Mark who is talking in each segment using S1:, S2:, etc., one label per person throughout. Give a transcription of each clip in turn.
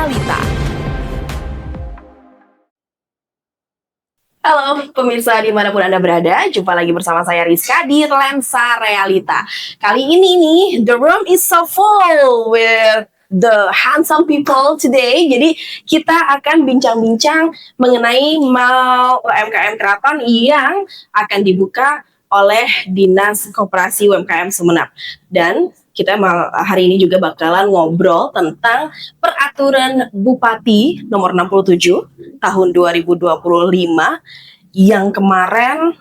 S1: Realita. Halo pemirsa dimanapun Anda berada, jumpa lagi bersama saya Rizka di Lensa Realita. Kali ini nih, the room is so full with the handsome people today. Jadi kita akan bincang-bincang mengenai mall UMKM Keraton yang akan dibuka oleh Dinas Koperasi UMKM Sumeneb. Dan kita hari ini juga bakalan ngobrol tentang peraturan Bupati nomor 67 tahun 2025 yang kemarin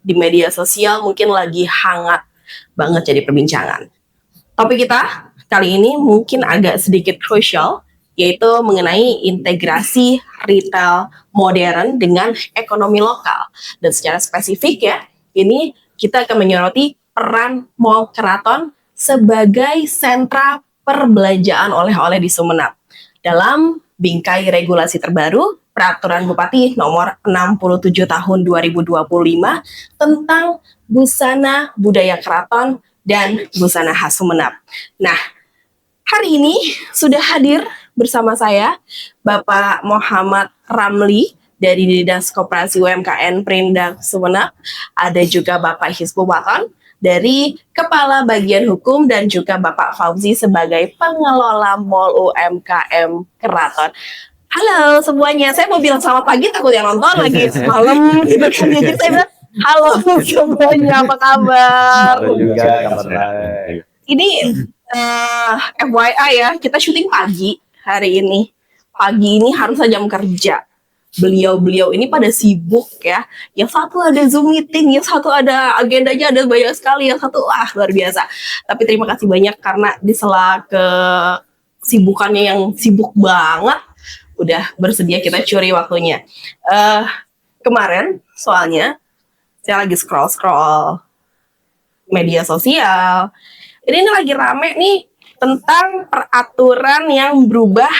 S1: di media sosial mungkin lagi hangat banget jadi perbincangan. Topik kita kali ini mungkin agak sedikit crucial, yaitu mengenai integrasi retail modern dengan ekonomi lokal. Dan secara spesifik ya, ini kita akan menyoroti peran Mall Keraton sebagai sentra perbelanjaan oleh-oleh di Sumeneb dalam bingkai regulasi terbaru Peraturan Bupati nomor 67 tahun 2025 tentang busana budaya keraton dan busana khas Sumeneb. Nah, hari ini sudah hadir bersama saya Bapak Muhammad Ramli dari Dinas Koperasi UMKM Perindak Sumeneb, ada juga Bapak Hizbul Waton dari Kepala Bagian Hukum dan juga Bapak Fauzi sebagai pengelola Mall UMKM Keraton. Halo semuanya, saya mau bilang selamat pagi, takut yang nonton lagi malam gitu kan. Jadi saya bilang halo semuanya, apa kabar?
S2: Halo juga, kabar baik.
S1: Ini FYI ya, kita syuting pagi hari ini. Pagi ini harusnya jam kerja. Beliau-beliau ini pada sibuk ya. Yang satu ada Zoom meeting, yang satu ada agendanya ada banyak sekali, yang satu luar biasa. Tapi terima kasih banyak karena di sela kesibukannya yang sibuk banget, udah bersedia kita curi waktunya. Kemarin soalnya saya lagi scroll media sosial. Ini lagi rame nih tentang peraturan yang berubah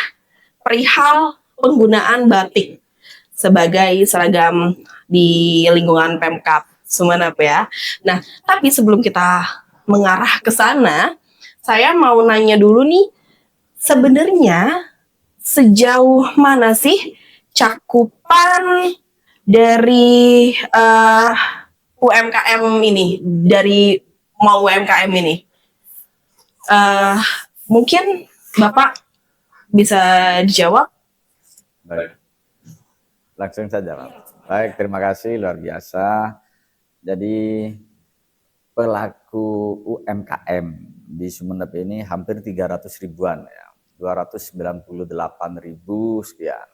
S1: perihal penggunaan batik sebagai seragam di lingkungan Pemkab Sumeneb ya. Nah, tapi sebelum kita mengarah ke sana, saya mau nanya dulu nih, sebenarnya sejauh mana sih cakupan dari UMKM ini, dari Mall UMKM ini? Mungkin Bapak bisa dijawab?
S2: Baik, langsung saja Pak. Baik, terima kasih, luar biasa. Jadi pelaku UMKM di Sumeneb ini hampir 300 ribuan ya. 298.000 sekian.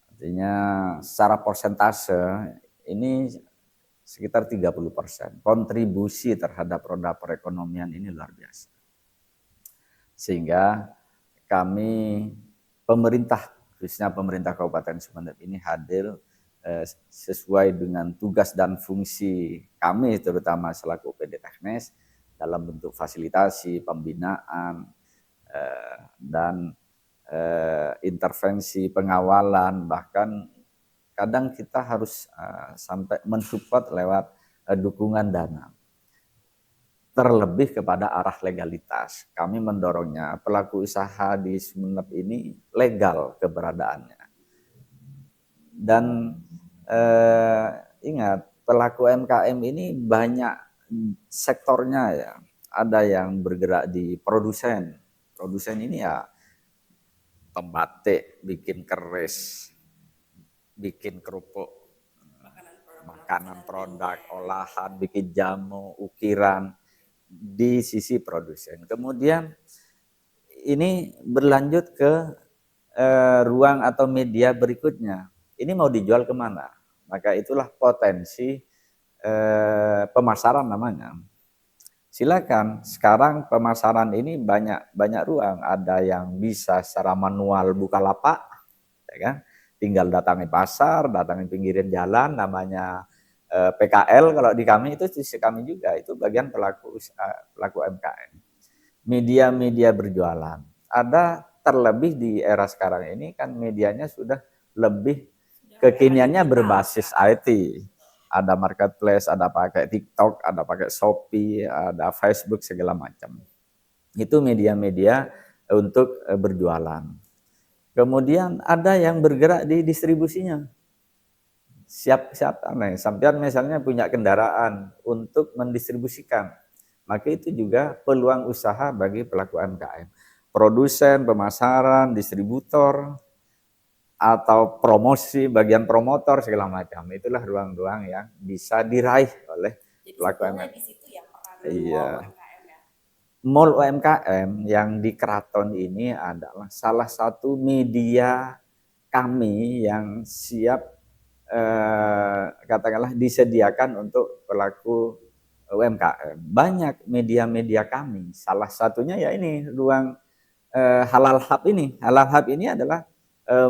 S2: Artinya secara persentase ini sekitar 30%. Kontribusi terhadap roda perekonomian ini luar biasa. Sehingga kami pemerintah, khususnya pemerintah Kabupaten Sumeneb ini hadir sesuai dengan tugas dan fungsi kami terutama selaku UPD Teknis dalam bentuk fasilitasi, pembinaan, dan intervensi pengawalan, bahkan kadang kita harus sampai mensupport lewat dukungan dana. Terlebih kepada arah legalitas, kami mendorongnya pelaku usaha di Sumeneb ini legal keberadaannya. Dan ingat, pelaku UMKM ini banyak sektornya ya. Ada yang bergerak di produsen. Produsen ini ya pembatik, bikin keris, bikin kerupuk, makanan produk, olahan, bikin jamu, ukiran di sisi produsen. Kemudian ini berlanjut ke ruang atau media berikutnya. Ini mau dijual kemana? Maka itulah potensi pemasaran namanya. Silakan, sekarang pemasaran ini banyak ruang. Ada yang bisa secara manual buka lapak, ya kan? Tinggal datangi pasar, datangi pinggiran jalan, namanya PKL kalau di kami itu sisi kami juga, itu bagian pelaku UMKM. Media-media berjualan. Ada terlebih di era sekarang ini kan medianya sudah lebih kekiniannya berbasis IT. Ada marketplace, ada pakai TikTok, ada pakai Shopee, ada Facebook segala macam. Itu media-media untuk berjualan. Kemudian ada yang bergerak di distribusinya. Sampean misalnya punya kendaraan untuk mendistribusikan, maka itu juga peluang usaha bagi pelaku UMKM. Produsen, pemasaran, distributor, atau promosi, bagian promotor segala macam. Itulah ruang-ruang yang bisa diraih oleh pelaku UMKM. Iya. Mall UMKM yang di Keraton ini adalah salah satu media kami yang siap katakanlah disediakan untuk pelaku UMKM. Banyak media-media kami. Salah satunya ya ini ruang Halal Hub ini. Halal Hub ini adalah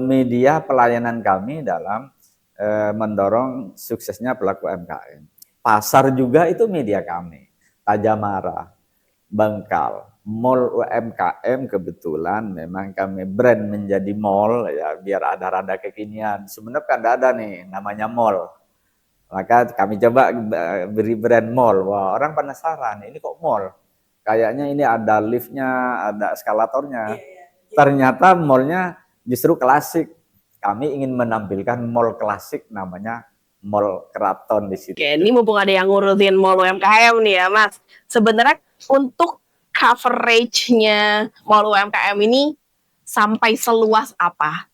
S2: media pelayanan kami dalam mendorong suksesnya pelaku UMKM. Pasar juga itu media kami. Tajamara, Bangkal, mall UMKM kebetulan memang kami brand menjadi mall ya biar ada rada kekinian. Sebenarnya kan ada nih namanya mall. Maka kami coba beri brand mall. Wah, orang penasaran, ini kok mall? Kayaknya ini ada liftnya, ada eskalatornya. Ternyata mallnya justru klasik. Kami ingin menampilkan mall klasik namanya Mall Keraton di situ.
S1: Oke, ini mumpung ada yang ngurusin mall UMKM nih ya, Mas. Sebenarnya untuk coverage-nya mall UMKM ini sampai seluas apa?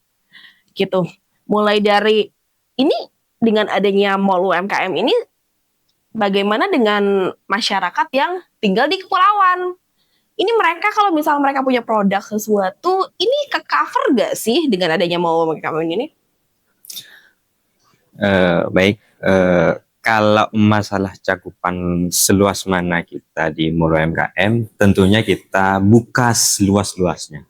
S1: Gitu. Mulai dari ini dengan adanya mall UMKM ini bagaimana dengan masyarakat yang tinggal di kepulauan? Ini mereka kalau misalnya mereka punya produk sesuatu, ini ke cover gak sih dengan adanya mall UMKM ini?
S3: Baik, kalau masalah cakupan seluas mana kita di Mall UMKM, tentunya kita buka seluas-luasnya.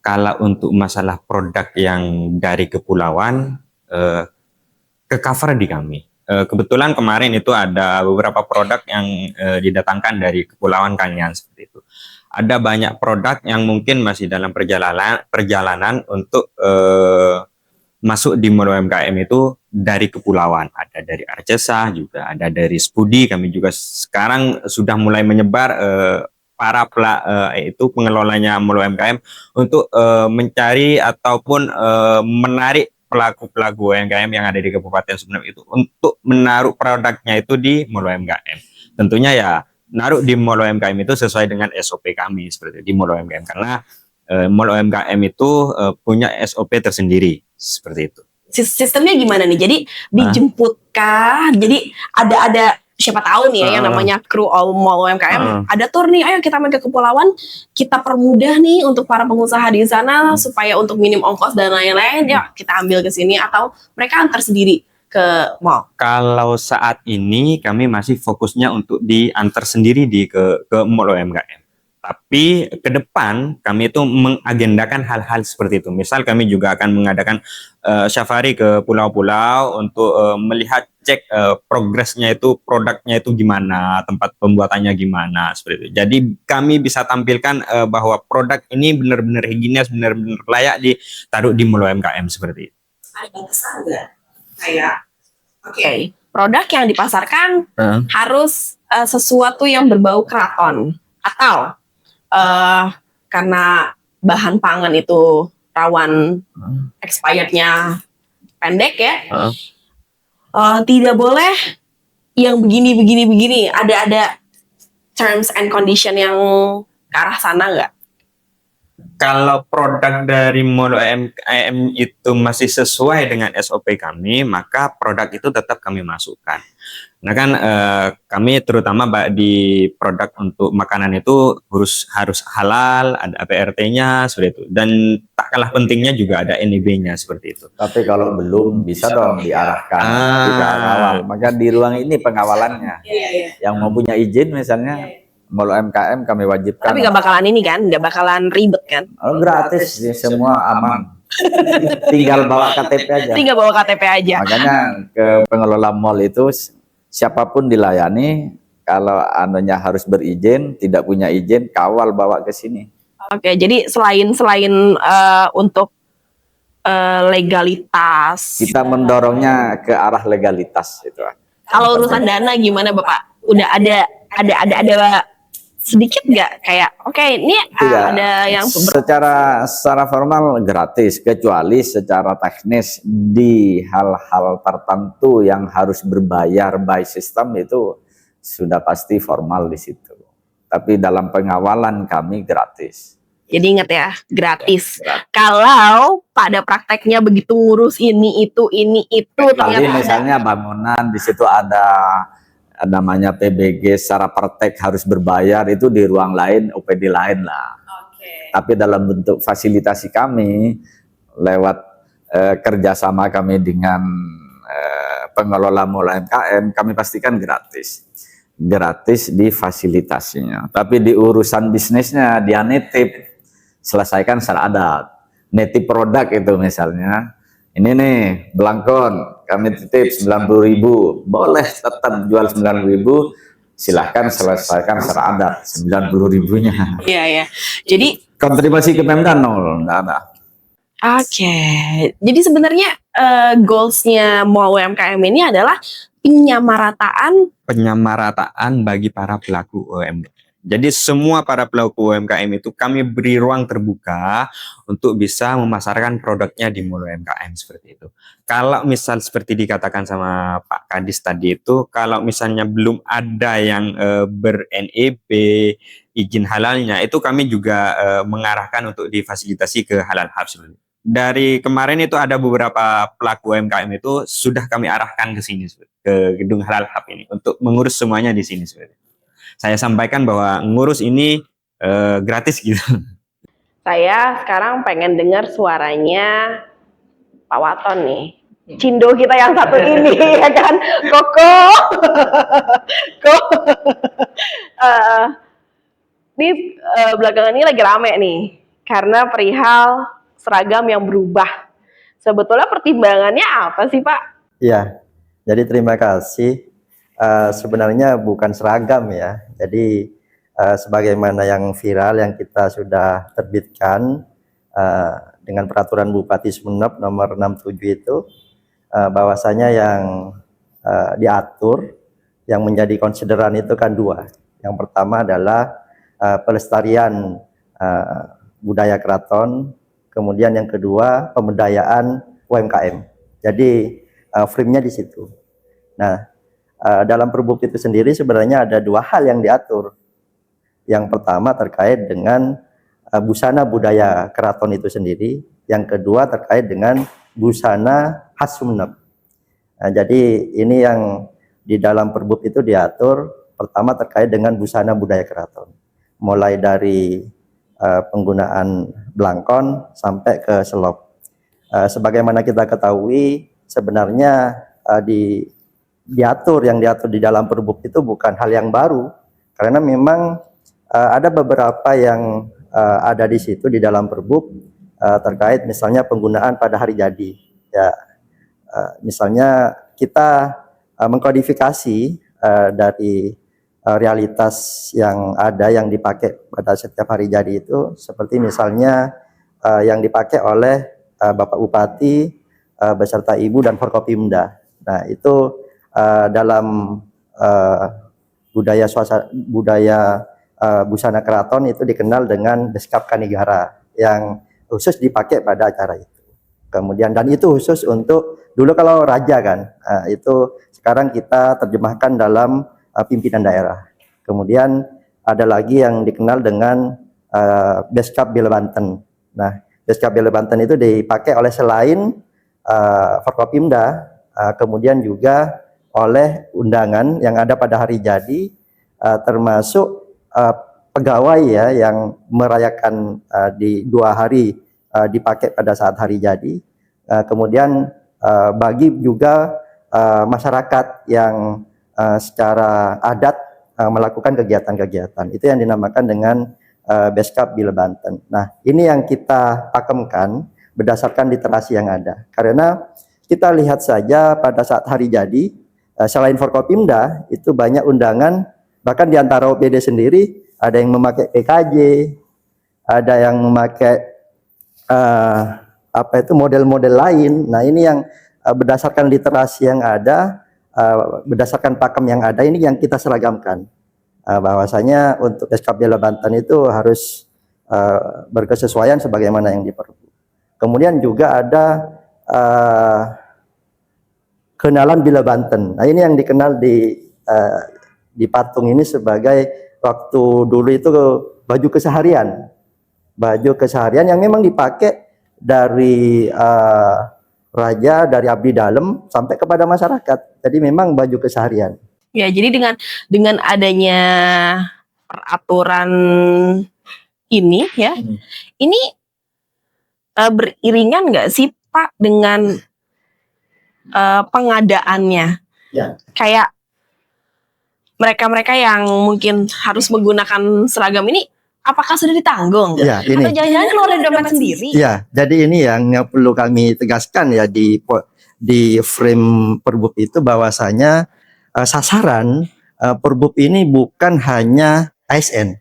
S3: Kalau untuk masalah produk yang dari kepulauan, ke cover di kami. Kebetulan kemarin itu ada beberapa produk yang didatangkan dari Kepulauan Kanyan seperti itu. Ada banyak produk yang mungkin masih dalam perjalanan untuk masuk di Mall UMKM itu dari kepulauan, ada dari Arcesa juga, ada dari Spudi. Kami juga sekarang sudah mulai menyebar para itu pengelolanya Mall UMKM untuk mencari ataupun menarik pelaku-pelaku UMKM yang ada di Kabupaten Sumeneb itu untuk menaruh produknya itu di Mall UMKM. Tentunya ya naruh di Mall UMKM itu sesuai dengan SOP kami seperti di Mall UMKM, karena Mall UMKM itu punya SOP tersendiri seperti itu.
S1: Sistemnya gimana nih? Jadi dijemputkah? Jadi ada siapa tahu nih ya yang namanya kru Mall UMKM ada tur nih, ayo kita main ke kepulauan, kita permudah nih untuk para pengusaha di sana supaya untuk minim ongkos dan lain-lain ya kita ambil ke sini, atau mereka antar sendiri ke mall?
S3: Kalau saat ini kami masih fokusnya untuk diantar sendiri ke Mall UMKM. Tapi ke depan kami itu mengagendakan hal-hal seperti itu. Misal kami juga akan mengadakan safari ke pulau-pulau untuk melihat cek progresnya itu, produknya itu gimana, tempat pembuatannya gimana seperti itu. Jadi kami bisa tampilkan bahwa produk ini benar-benar higienis, benar-benar layak ditaruh di Mall UMKM seperti itu.
S1: Ada batasan nggak? Kayak produk yang dipasarkan harus sesuatu yang berbau keraton, atau karena bahan pangan itu rawan expirednya pendek ya, tidak boleh yang begini. Ada terms and condition yang ke arah sana nggak?
S3: Kalau produk dari Mall UMKM itu masih sesuai dengan SOP kami, maka produk itu tetap kami masukkan. Nah kan kami terutama di produk untuk makanan itu harus halal, ada APRT-nya seperti itu. Dan tak kalah pentingnya juga ada NIB-nya seperti itu.
S2: Tapi kalau belum bisa dong diarahkan juga awal. Maka di ruang ini pengawalannya. Yang mau punya izin misalnya Mall UMKM kami wajibkan.
S1: Tapi nggak bakalan ini kan, nggak bakalan ribet kan?
S2: Oh, gratis, semua aman. Tinggal bawa KTP aja.
S1: Tinggal bawa KTP aja.
S2: Makanya ke pengelola mall itu siapapun dilayani, kalau anunya harus berizin, tidak punya izin, kawal bawa ke sini.
S1: Oke, jadi selain untuk legalitas,
S2: kita mendorongnya ke arah legalitas itu.
S1: Kalau urusan dana gimana Bapak? Udah ada sedikit nggak kayak oke ini
S2: Tidak.
S1: ada yang
S2: Secara formal gratis, kecuali secara teknis di hal-hal tertentu yang harus berbayar by system itu sudah pasti formal di situ. Tapi dalam pengawalan kami gratis.
S1: jadi ingat ya gratis. Kalau pada prakteknya begitu ngurus ini itu
S2: Kecuali
S1: ternyata
S2: misalnya bangunan di situ ada namanya PBG secara praktek harus berbayar, itu di ruang lain, OPD lain lah. Tapi dalam bentuk fasilitasi kami lewat kerjasama kami dengan pengelola UMKM, kami pastikan gratis di fasilitasinya. Tapi di urusan bisnisnya dia nitip, selesaikan secara adat. Nitip produk itu misalnya, ini nih belangkon kami titip 90.000, boleh tetap jual 90.000, silahkan selesaikan secara adat 90.000-nya.
S1: Iya ya. Jadi
S2: Kontribusi ke Pemda nol, nggak ada.
S1: oke. Jadi sebenarnya goalsnya mau UMKM ini adalah
S3: Penyamarataan bagi para pelaku UMKM. Jadi semua para pelaku UMKM itu kami beri ruang terbuka untuk bisa memasarkan produknya di Mall UMKM seperti itu. Kalau misal seperti dikatakan sama Pak Kadis tadi itu, kalau misalnya belum ada yang ber-NEB, izin halalnya, itu kami juga mengarahkan untuk difasilitasi ke Halal Hub sebenarnya. Dari kemarin itu ada beberapa pelaku UMKM itu sudah kami arahkan ke sini, ke gedung Halal Hub ini untuk mengurus semuanya di sini sebenarnya. Saya sampaikan bahwa ngurus ini gratis gitu.
S1: saya sekarang pengen dengar suaranya Pak Waton nih. Cindo kita yang satu ini ya kan, Koko. Ini belakangan ini lagi rame nih karena perihal seragam yang berubah. Sebetulnya pertimbangannya apa sih Pak?
S4: Iya, jadi terima kasih. Sebenarnya bukan seragam ya. Jadi sebagaimana yang viral yang kita sudah terbitkan dengan peraturan Bupati Sumeneb nomor 67 itu, bahwasanya yang diatur yang menjadi konsideran itu kan dua. Yang pertama adalah pelestarian budaya keraton, kemudian yang kedua pemberdayaan UMKM. Jadi frame-nya di situ. Nah, dalam Perbuk itu sendiri sebenarnya ada dua hal yang diatur. Yang pertama terkait dengan busana budaya keraton itu sendiri. Yang kedua terkait dengan busana khas Sumeneb. Nah, jadi ini yang di dalam Perbuk itu diatur. Pertama terkait dengan busana budaya keraton. Mulai dari penggunaan belangkon sampai ke selop. Sebagaimana kita ketahui sebenarnya yang diatur di dalam Perbuk itu bukan hal yang baru, karena memang ada beberapa yang ada di situ di dalam Perbuk terkait misalnya penggunaan pada hari jadi. Ya, misalnya kita mengkodifikasi dari realitas yang ada yang dipakai pada setiap hari jadi itu, seperti misalnya yang dipakai oleh Bapak Bupati beserta Ibu dan Forkopimda. Nah, itu dalam budaya busana keraton itu dikenal dengan Beskap Kanigara yang khusus dipakai pada acara itu. Kemudian dan itu khusus untuk dulu kalau raja kan, itu sekarang kita terjemahkan dalam pimpinan daerah. Kemudian ada lagi yang dikenal dengan Beskap Bela Banten. Nah, Beskap Bela Banten itu dipakai oleh selain Forkopimda, kemudian juga oleh undangan yang ada pada hari jadi, termasuk pegawai ya yang merayakan di 2 hari dipakai pada saat hari jadi. Kemudian bagi juga masyarakat yang secara adat melakukan kegiatan-kegiatan, itu yang dinamakan dengan Beskap Bela Banten. Nah, ini yang kita pakemkan berdasarkan literasi yang ada. Karena kita lihat saja pada saat hari jadi, selain Forkopimda, itu banyak undangan, bahkan di antara OPD sendiri, ada yang memakai PKJ, ada yang memakai model-model lain. Nah, ini yang berdasarkan literasi yang ada, berdasarkan pakem yang ada, ini yang kita seragamkan. bahwasanya untuk Beskap Bela Banten itu harus berkesesuaian sebagaimana yang diperlu. Kemudian juga ada kenalan Bila Banten. Nah, ini yang dikenal di patung ini sebagai waktu dulu itu baju keseharian. Baju keseharian yang memang dipakai dari raja, dari abdi dalam sampai kepada masyarakat. Jadi memang baju keseharian.
S1: Ya, jadi dengan adanya peraturan ini ya, ini beriringan nggak sih Pak dengan pengadaannya?
S4: Ya.
S1: Kayak mereka-mereka yang mungkin harus menggunakan seragam ini, apakah sudah ditanggung?
S4: Ya, ini.
S1: Atau jangan-jangan keluar dari dompet sendiri?
S4: Ya, jadi ini yang perlu kami tegaskan ya di frame Perbup itu, bahwasanya sasaran Perbup ini bukan hanya ASN.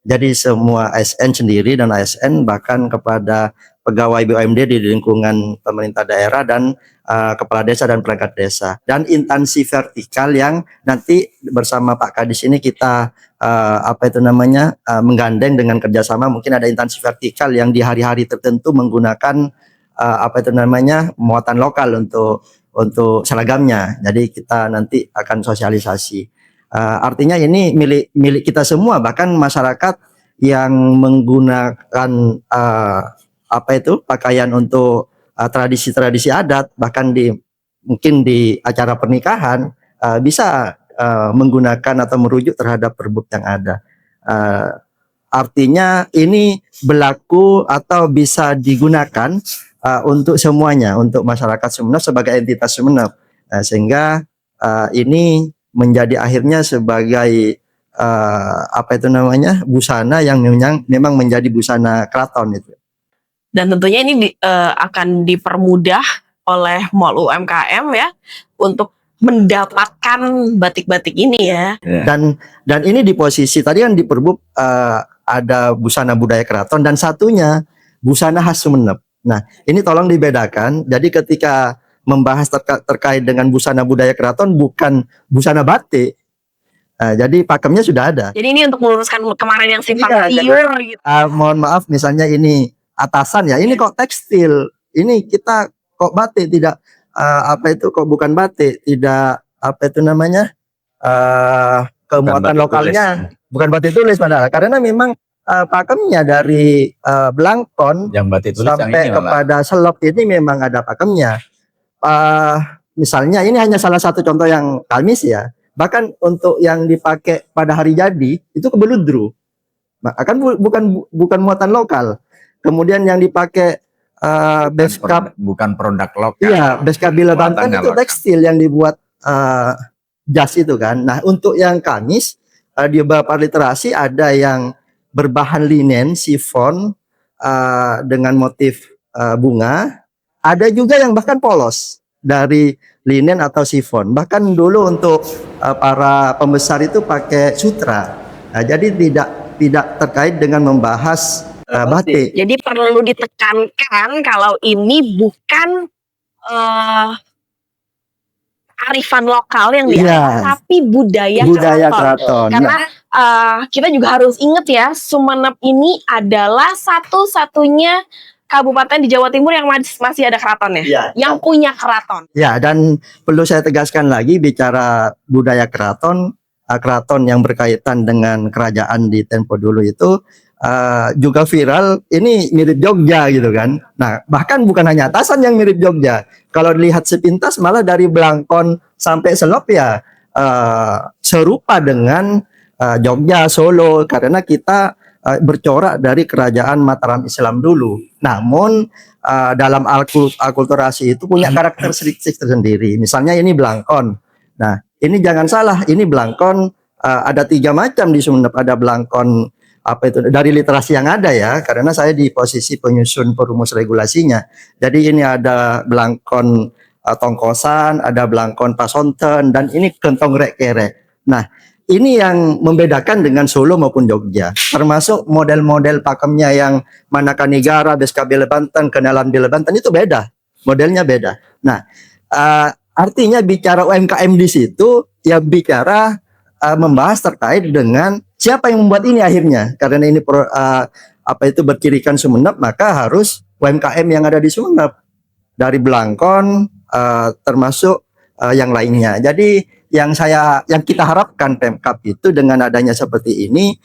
S4: Jadi semua ASN sendiri dan ASN bahkan kepada pegawai BUMD di lingkungan pemerintah daerah dan kepala desa dan perangkat desa, dan instansi vertikal yang nanti bersama Pak Kadis ini kita menggandeng dengan kerjasama. Mungkin ada instansi vertikal yang di hari-hari tertentu menggunakan muatan lokal untuk seragamnya. Jadi kita nanti akan sosialisasi. Artinya ini milik kita semua, bahkan masyarakat yang menggunakan pakaian untuk tradisi-tradisi adat, bahkan mungkin di acara pernikahan bisa menggunakan atau merujuk terhadap Perbup yang ada. Artinya ini berlaku atau bisa digunakan untuk semuanya, untuk masyarakat Sumeneb sebagai entitas Sumeneb, sehingga ini menjadi akhirnya sebagai busana yang memang menjadi busana keraton itu.
S1: Dan tentunya ini akan dipermudah oleh Mall UMKM ya untuk mendapatkan batik-batik ini ya.
S4: Dan ini di posisi tadi kan di Perbup ada busana budaya keraton dan satunya busana khas Sumeneb. Nah, ini tolong dibedakan. Jadi ketika membahas terkait dengan busana budaya keraton bukan busana batik. Jadi pakemnya sudah ada.
S1: Jadi ini untuk meluruskan kemarin yang simpang siur gitu.
S4: Mohon maaf, misalnya ini atasan ya, ini kok tekstil, ini kita kok batik, tidak kok bukan batik, tidak kemuatan lokalnya bukan batik tulis padahal, karena memang pakemnya dari belangkon
S2: yang batik tulis
S4: sampai
S2: yang ini,
S4: kepada selop ini memang ada pakemnya. Misalnya ini hanya salah satu contoh yang kamis ya, bahkan untuk yang dipakai pada hari jadi itu kebeludru, akan bukan muatan lokal. Kemudian yang dipakai Beskap
S2: bukan produk lokal.
S4: Iya, Beskap Bela Banten itu tekstil yang dibuat jas itu kan. Nah, untuk yang kamis di beberapa literasi ada yang berbahan linen, sifon dengan motif bunga. Ada juga yang bahkan polos dari linen atau sifon. Bahkan dulu untuk para pembesar itu pakai sutra. Nah, jadi tidak terkait dengan membahas batik.
S1: Jadi perlu ditekankan kalau ini bukan arifan lokal yang diangkat, tapi budaya
S4: keraton.
S1: Karena kita juga harus ingat ya, Sumeneb ini adalah satu-satunya kabupaten di Jawa Timur yang masih ada keratonnya, yang punya keraton.
S4: Ya, dan perlu saya tegaskan lagi, bicara budaya keraton yang berkaitan dengan kerajaan di tempo dulu itu juga viral, ini mirip Jogja gitu kan. Nah, bahkan bukan hanya atasan yang mirip Jogja. Kalau dilihat sepintas malah dari Blangkon sampai Selop ya serupa dengan Jogja, Solo, karena kita bercorak dari kerajaan Mataram Islam dulu. Namun dalam akulturasi itu punya karakteristik tersendiri. Misalnya ini Blangkon. Nah, ini jangan salah, ini Blangkon ada 3 macam di Sumeneb. Ada Blangkon dari literasi yang ada ya, karena saya di posisi penyusun perumus regulasinya. Jadi ini ada Blangkon Tongkosan, ada Blangkon Pasonten, dan ini Kentong Rek Kere. Nah, ini yang membedakan dengan Solo maupun Jogja, termasuk model-model pakemnya yang Manakanigara, Beskap Bela Banten, Kenalan Bela Banten itu beda, modelnya beda. Nah, artinya bicara UMKM di situ ya bicara membahas terkait dengan siapa yang membuat ini akhirnya. Karena ini bercirikan Sumeneb, maka harus UMKM yang ada di Sumeneb dari Blangkon termasuk yang lainnya. Jadi yang kita harapkan Pemkab itu dengan adanya seperti ini,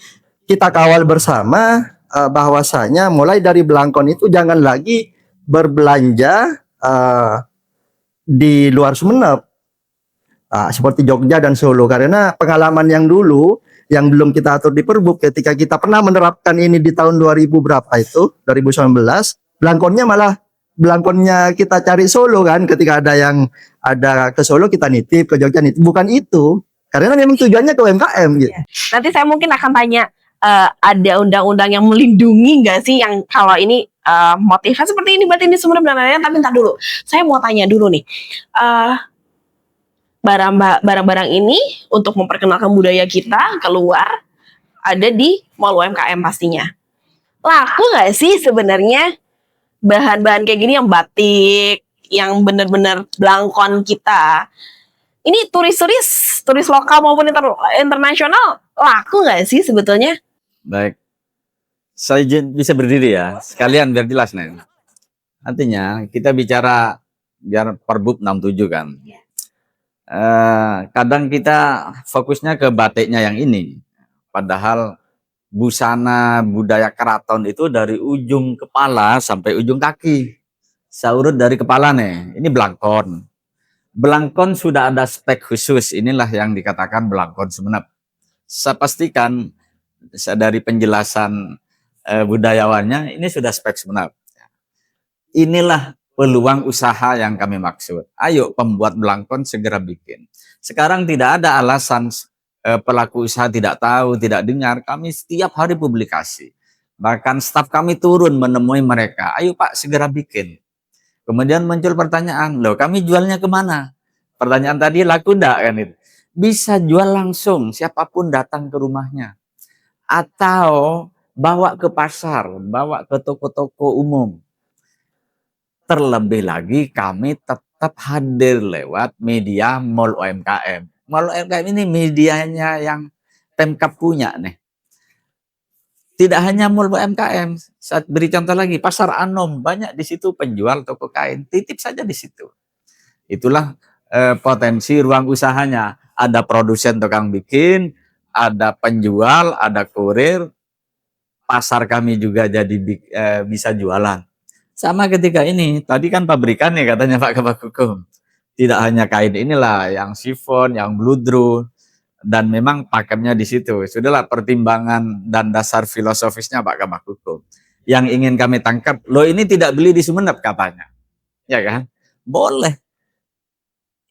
S4: kita kawal bersama bahwasanya mulai dari Blangkon itu jangan lagi berbelanja di luar Sumeneb. Seperti Jogja dan Solo, karena pengalaman yang dulu yang belum kita atur di Perbuk, ketika kita pernah menerapkan ini di tahun 2000 berapa itu 2019, belangkonnya kita cari Solo kan, ketika ada ke Solo kita nitip, ke Jogja nitip, bukan itu, karena memang tujuannya ke UMKM gitu.
S1: Nanti saya mungkin akan tanya, ada undang-undang yang melindungi nggak sih yang kalau ini motifnya seperti ini berarti ini Sumeneb dan lain-lain, tapi ntar dulu saya mau tanya dulu nih, barang-barang ini untuk memperkenalkan budaya kita keluar ada di mall UMKM pastinya. Laku nggak sih sebenarnya bahan-bahan kayak gini yang batik, yang bener-bener Blangkon kita? Ini turis lokal maupun internasional laku nggak sih sebetulnya?
S2: Baik, saya bisa berdiri ya, sekalian biar jelas nih. Artinya kita bicara biar Perbuk 67 kan. Kadang kita fokusnya ke batiknya yang ini, padahal busana budaya keraton itu dari ujung kepala sampai ujung kaki, saurut dari kepala nih, ini Blangkon. Blangkon sudah ada spek khusus, inilah yang dikatakan Blangkon Sumeneb. Saya pastikan dari penjelasan budayawannya, ini sudah spek Sumeneb. Inilah peluang usaha yang kami maksud. Ayo pembuat Blangkon segera bikin. Sekarang tidak ada alasan pelaku usaha tidak tahu, tidak dengar. Kami setiap hari publikasi. Bahkan staf kami turun menemui mereka. Ayo Pak segera bikin. Kemudian muncul pertanyaan, loh kami jualnya kemana? Pertanyaan tadi laku enggak kan itu? Bisa jual langsung, siapapun datang ke rumahnya. Atau bawa ke pasar, bawa ke toko-toko umum. Terlebih lagi kami tetap hadir lewat media Mall UMKM. Mall UMKM ini medianya yang Pemkab punya nih. Tidak hanya Mall UMKM, saya beri contoh lagi, Pasar Anom, banyak di situ penjual toko kain, titip saja di situ. Itulah potensi ruang usahanya. Ada produsen tukang bikin, ada penjual, ada kurir, pasar kami juga jadi bisa jualan. Sama ketika ini, tadi kan pabrikan nih katanya Pak Kabak Hukum. Tidak hanya kain inilah, yang chiffon, yang bludru, dan memang pakemnya di situ. Sudahlah pertimbangan dan dasar filosofisnya Pak Kabak Hukum. Yang ingin kami tangkap, lo ini tidak beli di Sumeneb katanya. Ya kan? Boleh.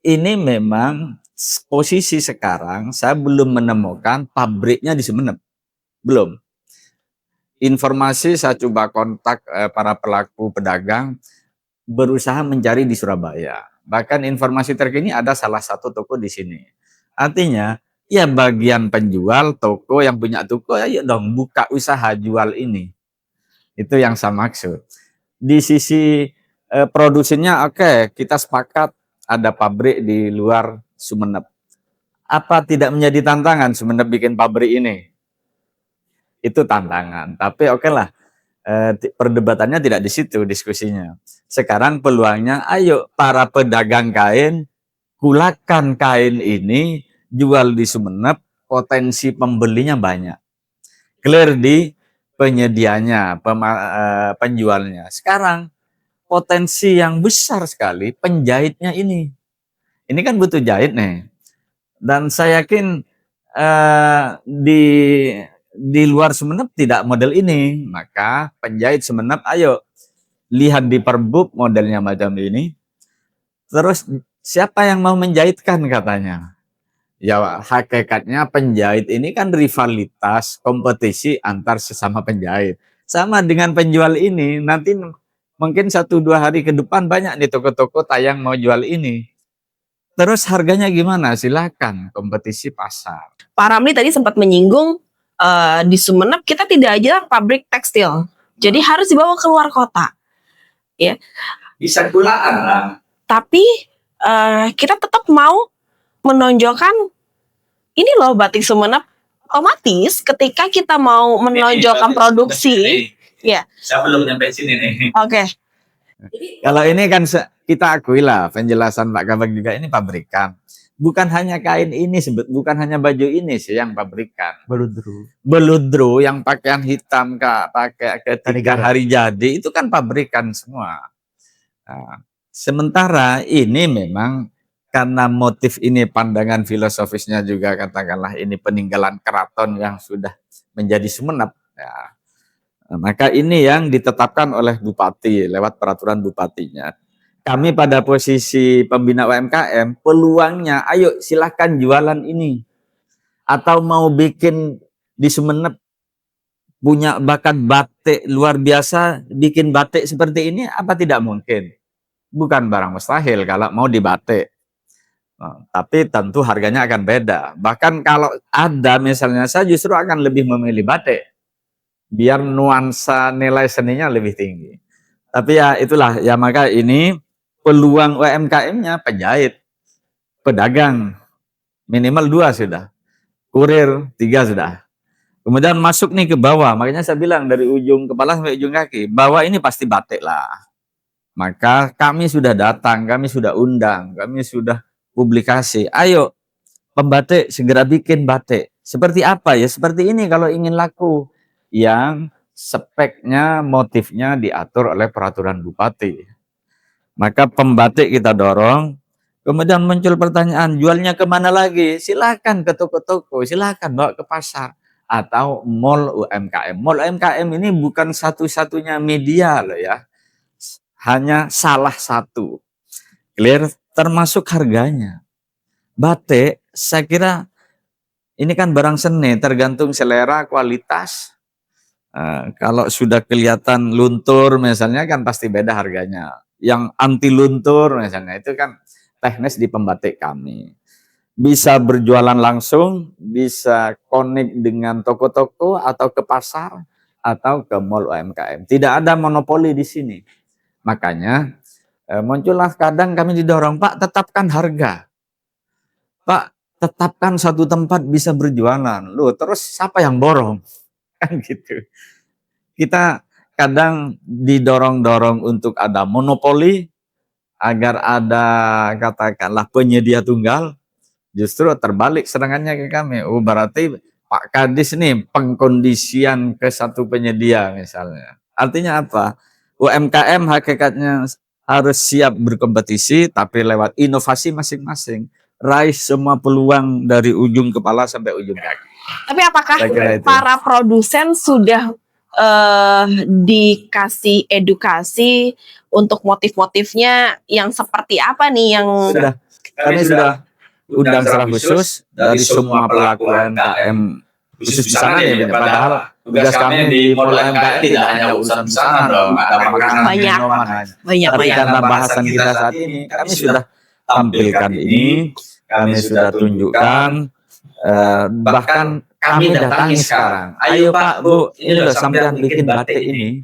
S2: Ini memang posisi sekarang, saya belum menemukan pabriknya di Sumeneb. Belum. Informasi saya coba kontak para pelaku pedagang berusaha mencari di Surabaya. Bahkan informasi terkini ada salah satu toko di sini. Artinya, ya bagian penjual toko yang punya toko, ayo dong buka usaha jual ini. Itu yang saya maksud. Di sisi produksinya, oke, kita sepakat ada pabrik di luar Sumeneb. Apa tidak menjadi tantangan Sumeneb bikin pabrik ini? Itu tantangan, tapi oke lah, perdebatannya tidak di situ diskusinya. Sekarang peluangnya, ayo para pedagang kain, kulakan kain ini, jual di Sumeneb, potensi pembelinya banyak. Clear di penyedianya, penjualnya. Sekarang potensi yang besar sekali penjahitnya ini. Ini kan butuh jahit nih. Dan saya yakin di luar Sumeneb tidak model ini, maka penjahit Sumeneb ayo lihat di Perbuk modelnya macam ini. Terus siapa yang mau menjahitkan katanya? Ya hakikatnya penjahit ini kan rivalitas, kompetisi antar sesama penjahit. Sama dengan penjual ini, nanti mungkin 1-2 hari ke depan banyak nih toko-toko tayang mau jual ini. Terus harganya gimana? Silakan kompetisi pasar.
S1: Pak Ramli tadi sempat menyinggung di Sumeneb kita tidak aja pabrik tekstil, jadi harus dibawa ke luar kota, ya.
S2: Bisa pulaan lah.
S1: Tapi kita tetap mau menonjolkan ini loh batik Sumenep, otomatis ketika kita mau menonjolkan produksi, ya.
S2: Saya belum nyampe sini nih.
S1: Oke.
S2: Kalau ini kan kita akui lah penjelasan Pak Gabang juga, ini pabrikan. Bukan hanya kain ini, bukan hanya baju ini sih yang pabrikan. Beludru yang pakaian hitam Kak, pakai ketika hari jadi itu kan pabrikan semua. Nah, sementara ini memang karena motif ini, pandangan filosofisnya juga katakanlah ini peninggalan keraton yang sudah menjadi Sumenep. Ya. Maka ini yang ditetapkan oleh Bupati lewat peraturan Bupatinya. Kami pada posisi pembina UMKM, peluangnya ayo silahkan jualan ini. Atau mau bikin di Sumenep, punya bakat batik luar biasa, bikin batik seperti ini, apa tidak mungkin? Bukan barang mustahil kalau mau dibatik. Nah, tapi tentu harganya akan beda. Bahkan kalau ada misalnya, saya justru akan lebih memilih batik. Biar nuansa nilai seninya lebih tinggi. Tapi ya itulah, ya maka ini peluang UMKM-nya penjahit, pedagang, minimal 2 sudah, kurir 3 sudah. Kemudian masuk nih ke bawah, makanya saya bilang dari ujung kepala sampai ujung kaki, bawah ini pasti batik lah. Maka kami sudah datang, kami sudah undang, kami sudah publikasi, ayo pembatik segera bikin batik. Seperti apa ya? Seperti ini kalau ingin laku. Yang speknya, motifnya diatur oleh peraturan Bupati. Maka pembatik kita dorong. Kemudian muncul pertanyaan, jualnya kemana lagi? Silakan ke toko-toko, silakan bawa ke pasar. Atau mall UMKM. Mall UMKM ini bukan satu-satunya media loh ya. Hanya salah satu. Clear, termasuk harganya. Batik, saya kira ini kan barang seni, tergantung selera, kualitas. Kalau sudah kelihatan luntur misalnya kan pasti beda harganya. Yang anti luntur misalnya itu kan teknis di pembatik kami. Bisa berjualan langsung, bisa connect dengan toko-toko atau ke pasar atau ke mall UMKM. Tidak ada monopoli di sini. Makanya muncullah kadang kami didorong, Pak tetapkan harga. Pak tetapkan satu tempat bisa berjualan. Loh, terus siapa yang borong? Kan gitu. Kita kadang didorong-dorong untuk ada monopoli agar ada katakanlah penyedia tunggal, justru terbalik serangannya ke kami. Oh, berarti Pak Kadis nih pengkondisian ke satu penyedia misalnya. Artinya apa? UMKM hakikatnya harus siap berkompetisi tapi lewat inovasi masing-masing. Raih semua peluang dari ujung kepala sampai ujung kaki.
S1: Tapi apakah para produsen sudah dikasih edukasi untuk motif-motifnya yang seperti apa nih yang
S2: sudah kami sudah undang secara khusus dari semua pelaku UMKM khusus di sana nih, padahal tugas kami di Mall UMKM tidak hanya urusan di sana dong, ada makanan, minuman. Tapi karena bahasan kita saat ini, kami sudah tampilkan ini, kami sudah tunjukkan, bahkan kami datangi sekarang. Ayo Pak, Bu, ini loh sampean bikin batik ini.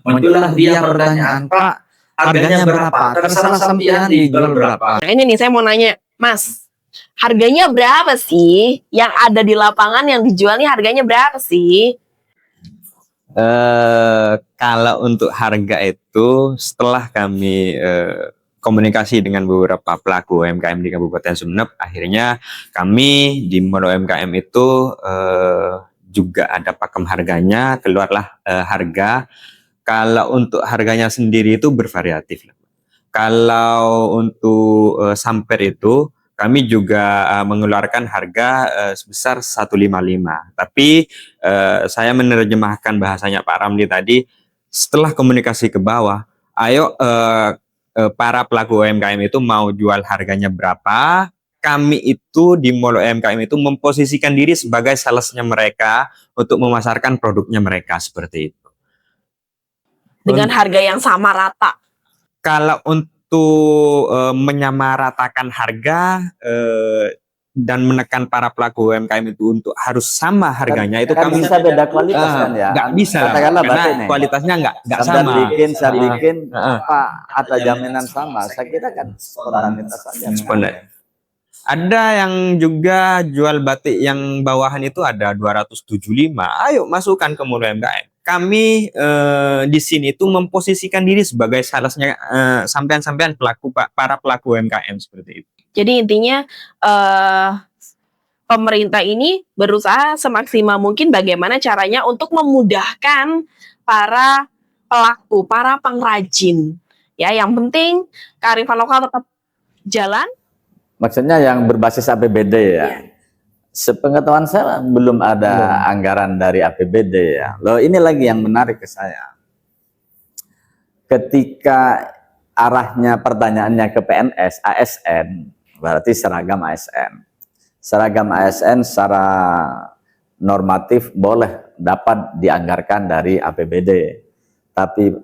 S2: Muncullah dia pertanyaan, Pak, harganya berapa? Terserah sampean dijual berapa.
S1: Nah ini nih saya mau nanya, Mas, harganya berapa sih? Yang ada di lapangan yang dijual nih harganya berapa sih?
S3: Kalau untuk harga itu setelah kami komunikasi dengan beberapa pelaku UMKM di Kabupaten Sumenep, akhirnya kami di Mall UMKM itu juga ada pakem harganya, keluarlah harga. Kalau untuk harganya sendiri itu bervariatif. Kalau untuk samper itu kami juga mengeluarkan harga sebesar 155. Tapi saya menerjemahkan bahasanya Pak Ramli tadi, setelah komunikasi ke bawah, ayo para pelaku UMKM itu mau jual harganya berapa, kami itu di Mall UMKM itu memposisikan diri sebagai salesnya mereka untuk memasarkan produknya mereka seperti itu.
S1: Dengan harga yang sama rata.
S3: Kalau untuk menyamaratakan harga dan menekan para pelaku UMKM itu untuk harus sama harganya itu kami
S4: bisa beda kualitas kan ya.
S3: Nggak bisa
S4: Katakanlah
S3: karena
S4: batik nih.
S3: kualitasnya nggak
S4: Saya
S3: sama.
S4: bikin apa ada jaminan sama. Saya kira kan spontanitas saja.
S3: Spontan. Ada yang juga jual batik yang bawahan itu ada 275. Ayo masukkan ke Murah UMKM. Kami di sini itu memposisikan diri sebagai salesnya sampean-sampean para pelaku UMKM seperti itu.
S1: Jadi intinya pemerintah ini berusaha semaksimal mungkin bagaimana caranya untuk memudahkan para pelaku, para pengrajin. Ya, yang penting kearifan lokal tetap jalan.
S2: Maksudnya yang berbasis APBD ya. Sepengetahuan saya belum ada anggaran dari APBD ya. Loh, ini lagi yang menarik ke saya. Ketika arahnya pertanyaannya ke PNS, ASN, berarti seragam ASN. Seragam ASN secara normatif boleh dapat dianggarkan dari APBD. Tapi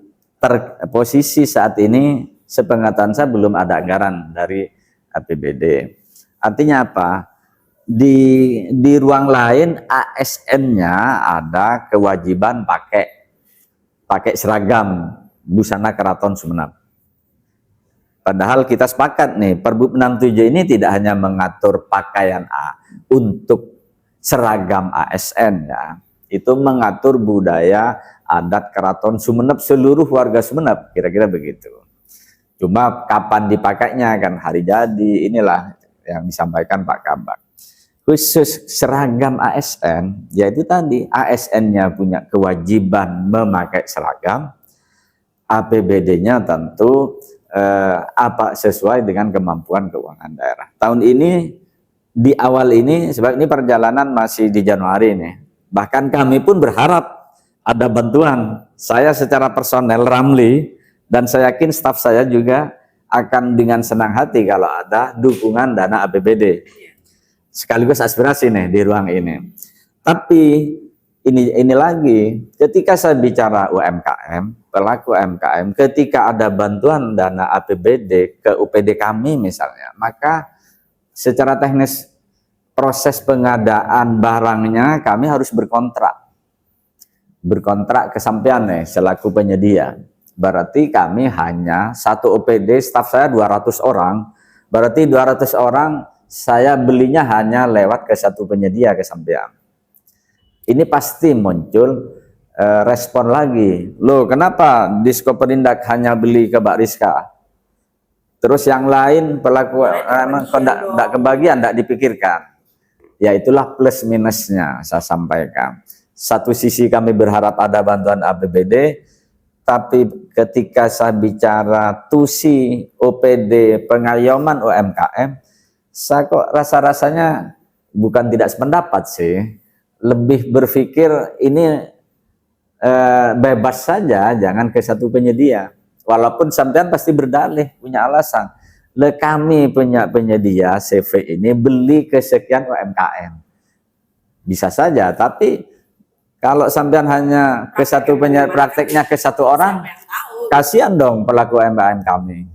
S2: posisi saat ini sepengetahuan saya belum ada anggaran dari APBD. Artinya apa? Di ruang lain ASN-nya ada kewajiban pakai seragam busana Keraton Sumeneb. Padahal kita sepakat nih, Perbup 67 ini tidak hanya mengatur pakaian untuk seragam ASN ya. Itu mengatur budaya adat Keraton Sumeneb, seluruh warga Sumeneb, kira-kira begitu. Cuma kapan dipakainya kan hari jadi, inilah yang disampaikan Pak Kabak. Khusus seragam ASN, yaitu tadi ASN-nya punya kewajiban memakai seragam, APBD-nya tentu apa sesuai dengan kemampuan keuangan daerah. Tahun ini di awal ini, sebab ini perjalanan masih di Januari nih. Bahkan kami pun berharap ada bantuan. Saya secara personel Ramli dan saya yakin staf saya juga akan dengan senang hati kalau ada dukungan dana APBD. Sekaligus aspirasi nih di ruang ini. Tapi ini lagi, ketika saya bicara UMKM, pelaku UMKM, ketika ada bantuan dana APBD ke UPD kami misalnya, maka secara teknis proses pengadaan barangnya kami harus berkontrak ke sampean nih selaku penyedia. Berarti kami hanya satu OPD, staf saya 200 orang, berarti 200 orang saya belinya hanya lewat ke satu penyedia ke sampean. Ini pasti muncul respon lagi. Loh, kenapa Diskoperindak hanya beli ke Mbak Rizka? Terus yang lain pelaku tidak kebagian, tidak dipikirkan. Ya itulah plus minusnya saya sampaikan. Satu sisi kami berharap ada bantuan APBD, tapi ketika saya bicara tusi OPD pengayoman UMKM, saya kok rasa-rasanya bukan tidak sependapat sih. Lebih berpikir ini bebas saja, jangan ke satu penyedia. Walaupun sampean pasti berdalih, punya alasan. Kami punya penyedia CV ini beli ke sekian UMKM. Bisa saja, tapi kalau sampean hanya ke satu prakteknya ke satu orang, kasihan dong pelaku UMKM kami.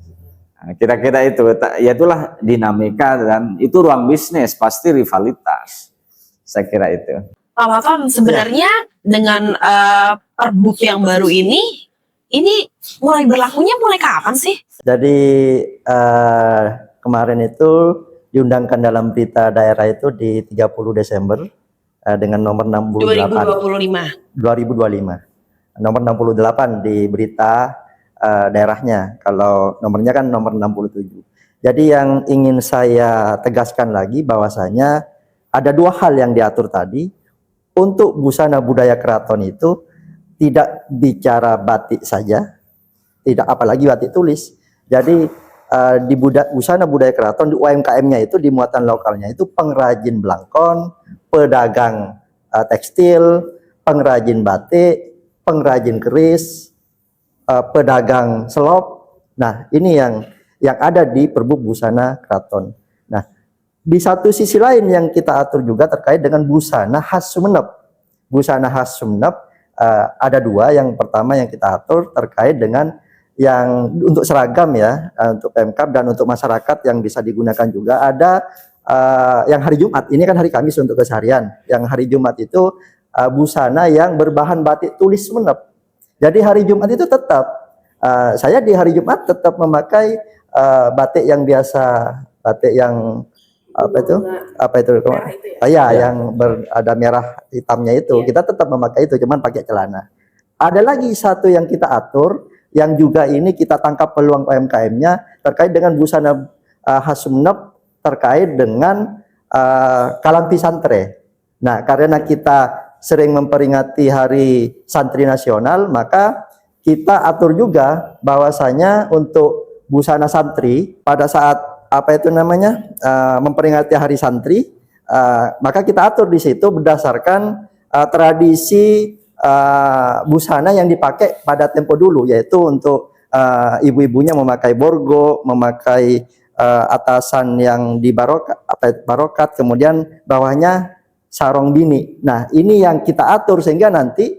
S2: Nah, kira-kira itu, ya itulah dinamika dan itu ruang bisnis, pasti rivalitas. Saya kira itu.
S1: Pak Mafam, sebenarnya dengan Perbup yang baru ini mulai berlakunya mulai kapan sih? Jadi
S4: kemarin itu diundangkan dalam berita daerah itu di 30 Desember dengan nomor 68 2025. Nomor 68 di berita daerahnya. Kalau nomornya kan nomor 67. Jadi yang ingin saya tegaskan lagi bahwasanya ada dua hal yang diatur tadi. Untuk busana budaya keraton itu tidak bicara batik saja, tidak apalagi batik tulis. Jadi di busana budaya keraton di UMKM-nya itu di muatan lokalnya itu pengrajin belangkon, pedagang tekstil, pengrajin batik, pengrajin keris, pedagang selop. Nah, ini yang ada di Perbup busana keraton. Nah, di satu sisi lain yang kita atur juga terkait dengan busana khas Sumeneb. Busana khas Sumeneb ada dua. Yang pertama yang kita atur terkait dengan yang untuk seragam ya, untuk Pemkab dan untuk masyarakat yang bisa digunakan juga. Ada yang hari Jumat, ini kan hari Kamis untuk keseharian. Yang hari Jumat itu busana yang berbahan batik tulis Sumeneb. Jadi hari Jumat itu tetap, saya di hari Jumat tetap memakai batik yang biasa, batik yang apa itu? Apa itu?
S1: Merah itu ya?
S4: Iya, yang ada merah hitamnya itu.
S1: Iya.
S4: Kita tetap memakai itu, cuman pakai celana. Ada lagi satu yang kita atur, yang juga ini kita tangkap peluang UMKM-nya terkait dengan busana khas Sumeneb terkait dengan Kalampi Santre. Nah, karena kita sering memperingati Hari Santri Nasional, maka kita atur juga bahwasanya untuk busana santri pada saat apa itu namanya memperingati Hari Santri, maka kita atur di situ berdasarkan tradisi busana yang dipakai pada tempo dulu, yaitu untuk ibu-ibunya memakai borgo, memakai atasan yang di barokat, kemudian bawahnya sarong bini. Nah, ini yang kita atur sehingga nanti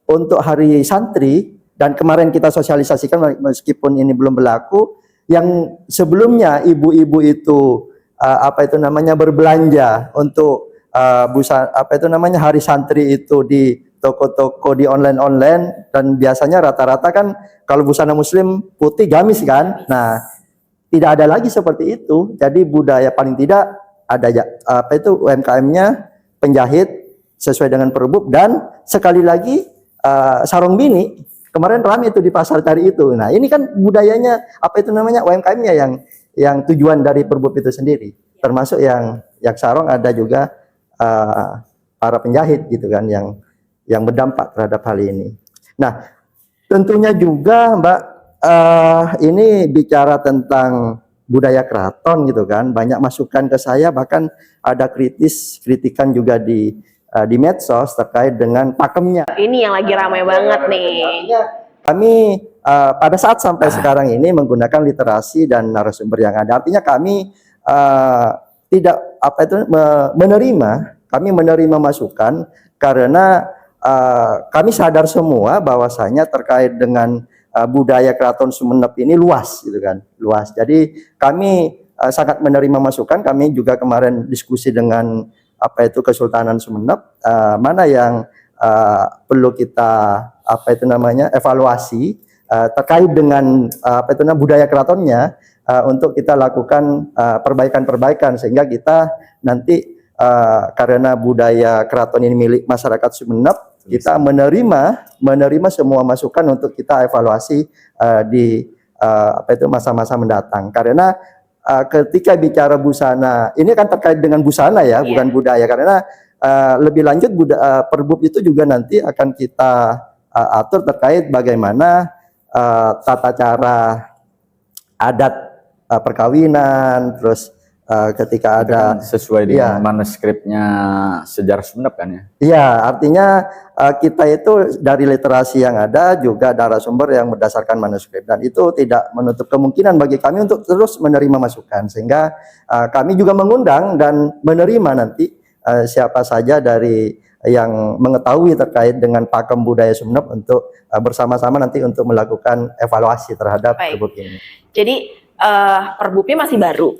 S4: untuk hari santri, dan kemarin kita sosialisasikan meskipun ini belum berlaku, yang sebelumnya ibu-ibu itu apa itu namanya berbelanja untuk busana apa itu namanya hari santri itu di toko-toko di online, dan biasanya rata-rata kan kalau busana muslim putih gamis kan. Nah, tidak ada lagi seperti itu. Jadi budaya paling tidak ada apa itu UMKM-nya penjahit sesuai dengan Perbup, dan sekali lagi sarung bini kemarin ramai itu di pasar cari itu. Nah, ini kan budayanya apa itu namanya UMKM-nya yang tujuan dari Perbup itu sendiri. Termasuk yang sarung ada juga para penjahit gitu kan yang berdampak terhadap hal ini. Nah, tentunya juga Mbak ini bicara tentang budaya keraton gitu kan, banyak masukan ke saya, bahkan ada kritikan juga di medsos terkait dengan pakemnya.
S1: Ini yang lagi ramai banget nih.
S4: Kami pada saat sampai sekarang ini menggunakan literasi dan narasumber yang ada. Artinya kami tidak apa itu kami menerima masukan karena kami sadar semua bahwasanya terkait dengan budaya Keraton Sumeneb ini luas gitu kan, luas. Jadi kami sangat menerima masukan. Kami juga kemarin diskusi dengan apa itu Kesultanan Sumeneb, mana yang perlu kita apa itu namanya evaluasi terkait dengan apa itu namanya budaya keratonnya, untuk kita lakukan perbaikan-perbaikan sehingga kita nanti karena budaya keraton ini milik masyarakat Sumeneb, kita menerima semua masukan untuk kita evaluasi di apa itu masa-masa mendatang. Karena ketika bicara busana, ini kan terkait dengan busana ya, bukan budaya. Karena lebih lanjut Perbup itu juga nanti akan kita atur terkait bagaimana tata cara adat perkawinan, terus ketika ada
S2: sesuai dengan manuskripnya sejarah Sumeneb kan ya?
S4: Iya, artinya kita itu dari literasi yang ada juga narasumber yang berdasarkan manuskrip, dan itu tidak menutup kemungkinan bagi kami untuk terus menerima masukan, sehingga kami juga mengundang dan menerima nanti siapa saja dari yang mengetahui terkait dengan pakem budaya Sumeneb untuk bersama-sama nanti untuk melakukan evaluasi terhadap Perbup ini.
S1: Jadi Perbupnya masih baru.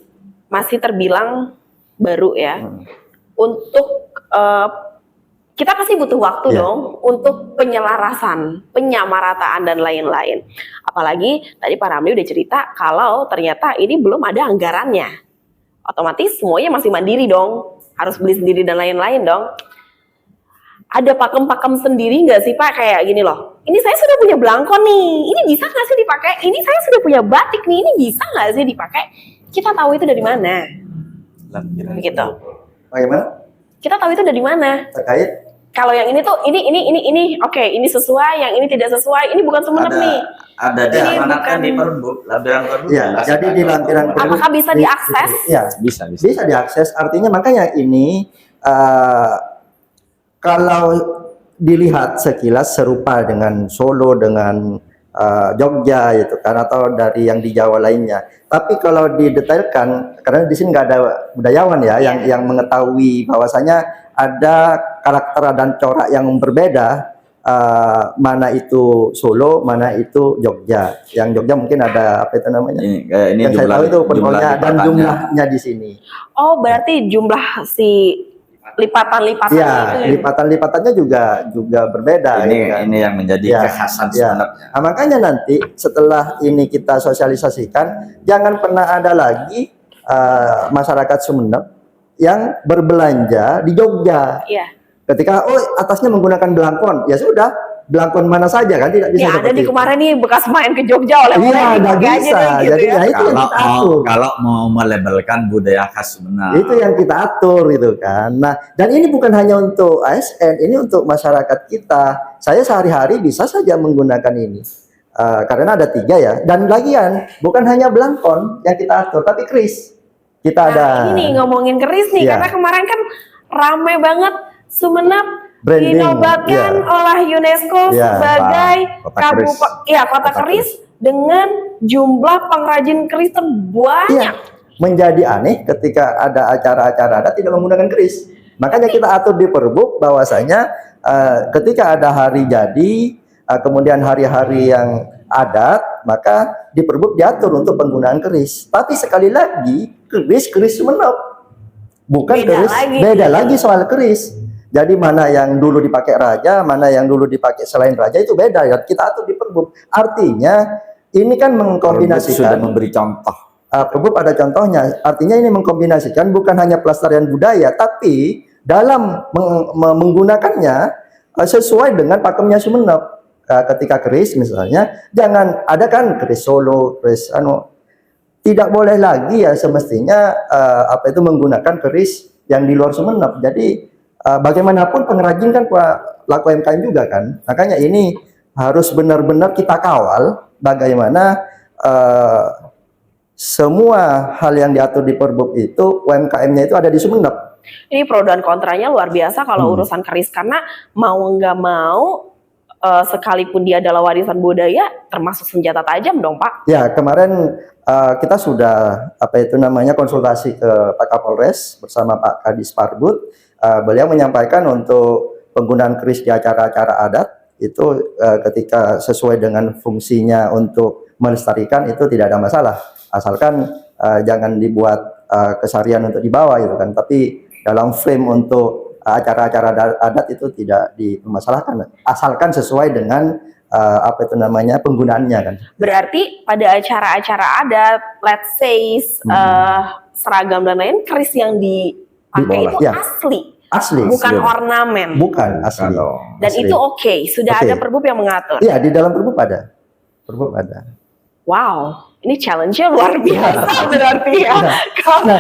S1: Masih terbilang baru ya. Untuk kita pasti butuh waktu dong untuk penyelarasan, penyamarataan dan lain-lain. Apalagi tadi Pak Ramli udah cerita kalau ternyata ini belum ada anggarannya. Otomatis semuanya masih mandiri dong, harus beli sendiri dan lain-lain dong. Ada pakem-pakem sendiri nggak sih Pak, kayak gini loh, ini saya sudah punya belangkon nih, ini bisa nggak sih dipakai? Ini saya sudah punya batik nih, ini bisa nggak sih dipakai? Kita tahu itu dari mana? Begitu.
S4: Bagaimana?
S1: Kita tahu itu dari mana?
S4: Terkait
S1: kalau yang ini tuh ini oke, ini sesuai, yang ini tidak sesuai, ini bukan Sumeneb nih.
S2: Ada diamanatkan di Perbup, lampiran Perbup.
S4: Ya, jadi di lampiran Perbup.
S1: Apakah bisa diakses?
S4: Ya, bisa diakses. Artinya makanya ini kalau dilihat sekilas serupa dengan Solo, dengan Jogja gitu kan, atau dari yang di Jawa lainnya. Tapi kalau didetailkan, karena di sini nggak ada budayawan ya yang mengetahui bahwasanya ada karakter dan corak yang berbeda, mana itu Solo, mana itu Jogja. Yang Jogja mungkin ada apa itu namanya?
S2: Ini
S4: yang saya tahu itu pokoknya dan jumlahnya di sini.
S1: Oh, berarti jumlah si lipatan-lipatan itu.
S4: Lipatan-lipatannya juga berbeda.
S2: Ini yang menjadi kekhasan sebenarnya.
S4: Nah, makanya nanti setelah ini kita sosialisasikan, jangan pernah ada lagi masyarakat Sumeneb yang berbelanja di Jogja.
S1: Iya.
S4: Ketika atasnya menggunakan belangkon, ya sudah, belangkon mana saja kan, tidak bisa
S1: Ya ada
S4: seperti
S1: di
S4: itu.
S1: kemarin nih bekas main ke Jogja oleh
S4: Iya, nggak
S1: dipakai aja
S4: bisa.
S1: deh, gitu
S4: Jadi
S1: ya.
S4: ya itu yang kita atur.
S2: Kalau mau melabelkan budaya khas Sumeneb.
S4: Itu yang kita atur gitu kan. Nah, dan ini bukan hanya untuk ASN, ini untuk masyarakat kita. Saya sehari-hari bisa saja menggunakan ini. Karena ada 3 ya. Dan lagian bukan hanya belangkon yang kita atur, tapi keris. Kita ada
S1: Ini ngomongin keris nih,
S4: Iya.
S1: karena kemarin kan rame banget Sumeneb
S4: Branding,
S1: dinobatkan
S4: iya.
S1: oleh UNESCO
S4: Iya,
S1: sebagai
S2: kota keris.
S1: kota keris dengan jumlah pengrajin keris terbanyak.
S4: Iya, menjadi aneh ketika ada acara-acara adat tidak menggunakan keris. Makanya kita atur di Perbuk bahwasanya ketika ada hari jadi, kemudian hari-hari yang adat, maka di Perbuk diatur untuk penggunaan keris. Tapi sekali lagi, keris Sumeneb. Bukan
S1: Beda
S4: keris,
S1: lagi.
S4: beda lagi soal keris. Jadi mana yang dulu dipakai raja, mana yang dulu dipakai selain raja itu beda ya. Kita atur di Perbuk. Artinya ini kan
S2: Sudah
S4: mengkombinasikan.
S2: memberi contoh.
S4: Perbuk ada contohnya. Artinya ini mengkombinasikan bukan hanya pelestarian budaya, tapi dalam menggunakannya sesuai dengan pakemnya Sumeneb. Ketika keris misalnya, jangan ada kan keris Solo, keris tidak boleh lagi ya semestinya menggunakan keris yang di luar Sumeneb. Jadi bagaimanapun pengrajin kan pelaku UMKM juga kan. Makanya ini harus benar-benar kita kawal bagaimana semua hal yang diatur di Perbuk itu UMKM-nya itu ada di Sumeneb.
S1: Ini pro dan kontranya luar biasa kalau urusan keris, karena mau nggak mau sekalipun dia adalah warisan budaya, termasuk senjata tajam dong Pak.
S4: Ya, kemarin kita sudah konsultasi ke Pak Kapolres bersama Pak Kadis Parbud. Beliau menyampaikan untuk penggunaan keris di acara-acara adat itu ketika sesuai dengan fungsinya untuk melestarikan itu tidak ada masalah, asalkan jangan dibuat kesarian untuk dibawa gitu kan. Tapi dalam frame untuk acara-acara adat itu tidak dipermasalahkan, asalkan sesuai dengan penggunaannya kan.
S1: Berarti pada acara-acara adat, let's say seragam dan lain, keris yang dipakai
S4: Dibawa,
S1: itu
S4: ya. Asli,
S1: bukan
S4: iya.
S1: ornamen.
S4: Bukan asli.
S1: Dan
S4: Asli.
S1: itu oke, sudah
S4: Oke.
S1: ada Perbuk yang mengatur.
S4: Iya, di dalam Perbuk ada. Perbuk ada.
S1: Wow, ini challenge-nya luar biasa berarti ya.
S4: Nah,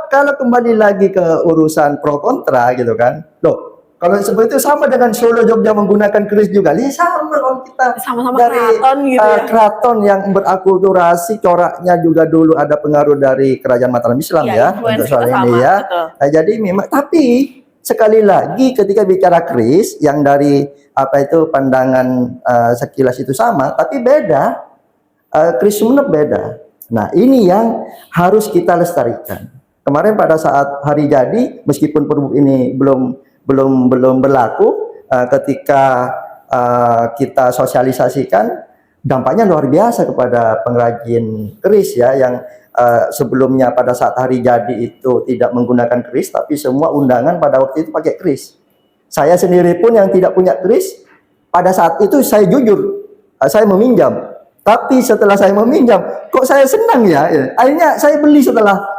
S4: kalau kembali lagi ke urusan pro kontra gitu kan. Loh, kalau seperti itu sama dengan Solo Jogja menggunakan keris juga. Lihat sama kalau kita
S1: Sama-sama
S4: dari
S1: keraton gitu ya.
S4: keraton yang berakulturasi, coraknya juga dulu ada pengaruh dari kerajaan Mataram Islam
S1: Iya,
S4: ya
S1: influence
S4: untuk soal
S1: kita
S4: ini
S1: sama,
S4: ya.
S1: betul.
S4: Jadi memang tapi sekali lagi ketika bicara keris yang dari pandangan sekilas itu sama tapi beda. Keris Sumeneb beda. Nah, ini yang harus kita lestarikan. Kemarin pada saat hari jadi, meskipun Perbuk ini belum berlaku, ketika kita sosialisasikan, dampaknya luar biasa kepada pengrajin keris ya, yang sebelumnya pada saat hari jadi itu tidak menggunakan keris, tapi semua undangan pada waktu itu pakai keris. Saya sendiri pun yang tidak punya keris, pada saat itu saya jujur, saya meminjam. Tapi setelah saya meminjam, kok saya senang ya? Akhirnya saya beli setelah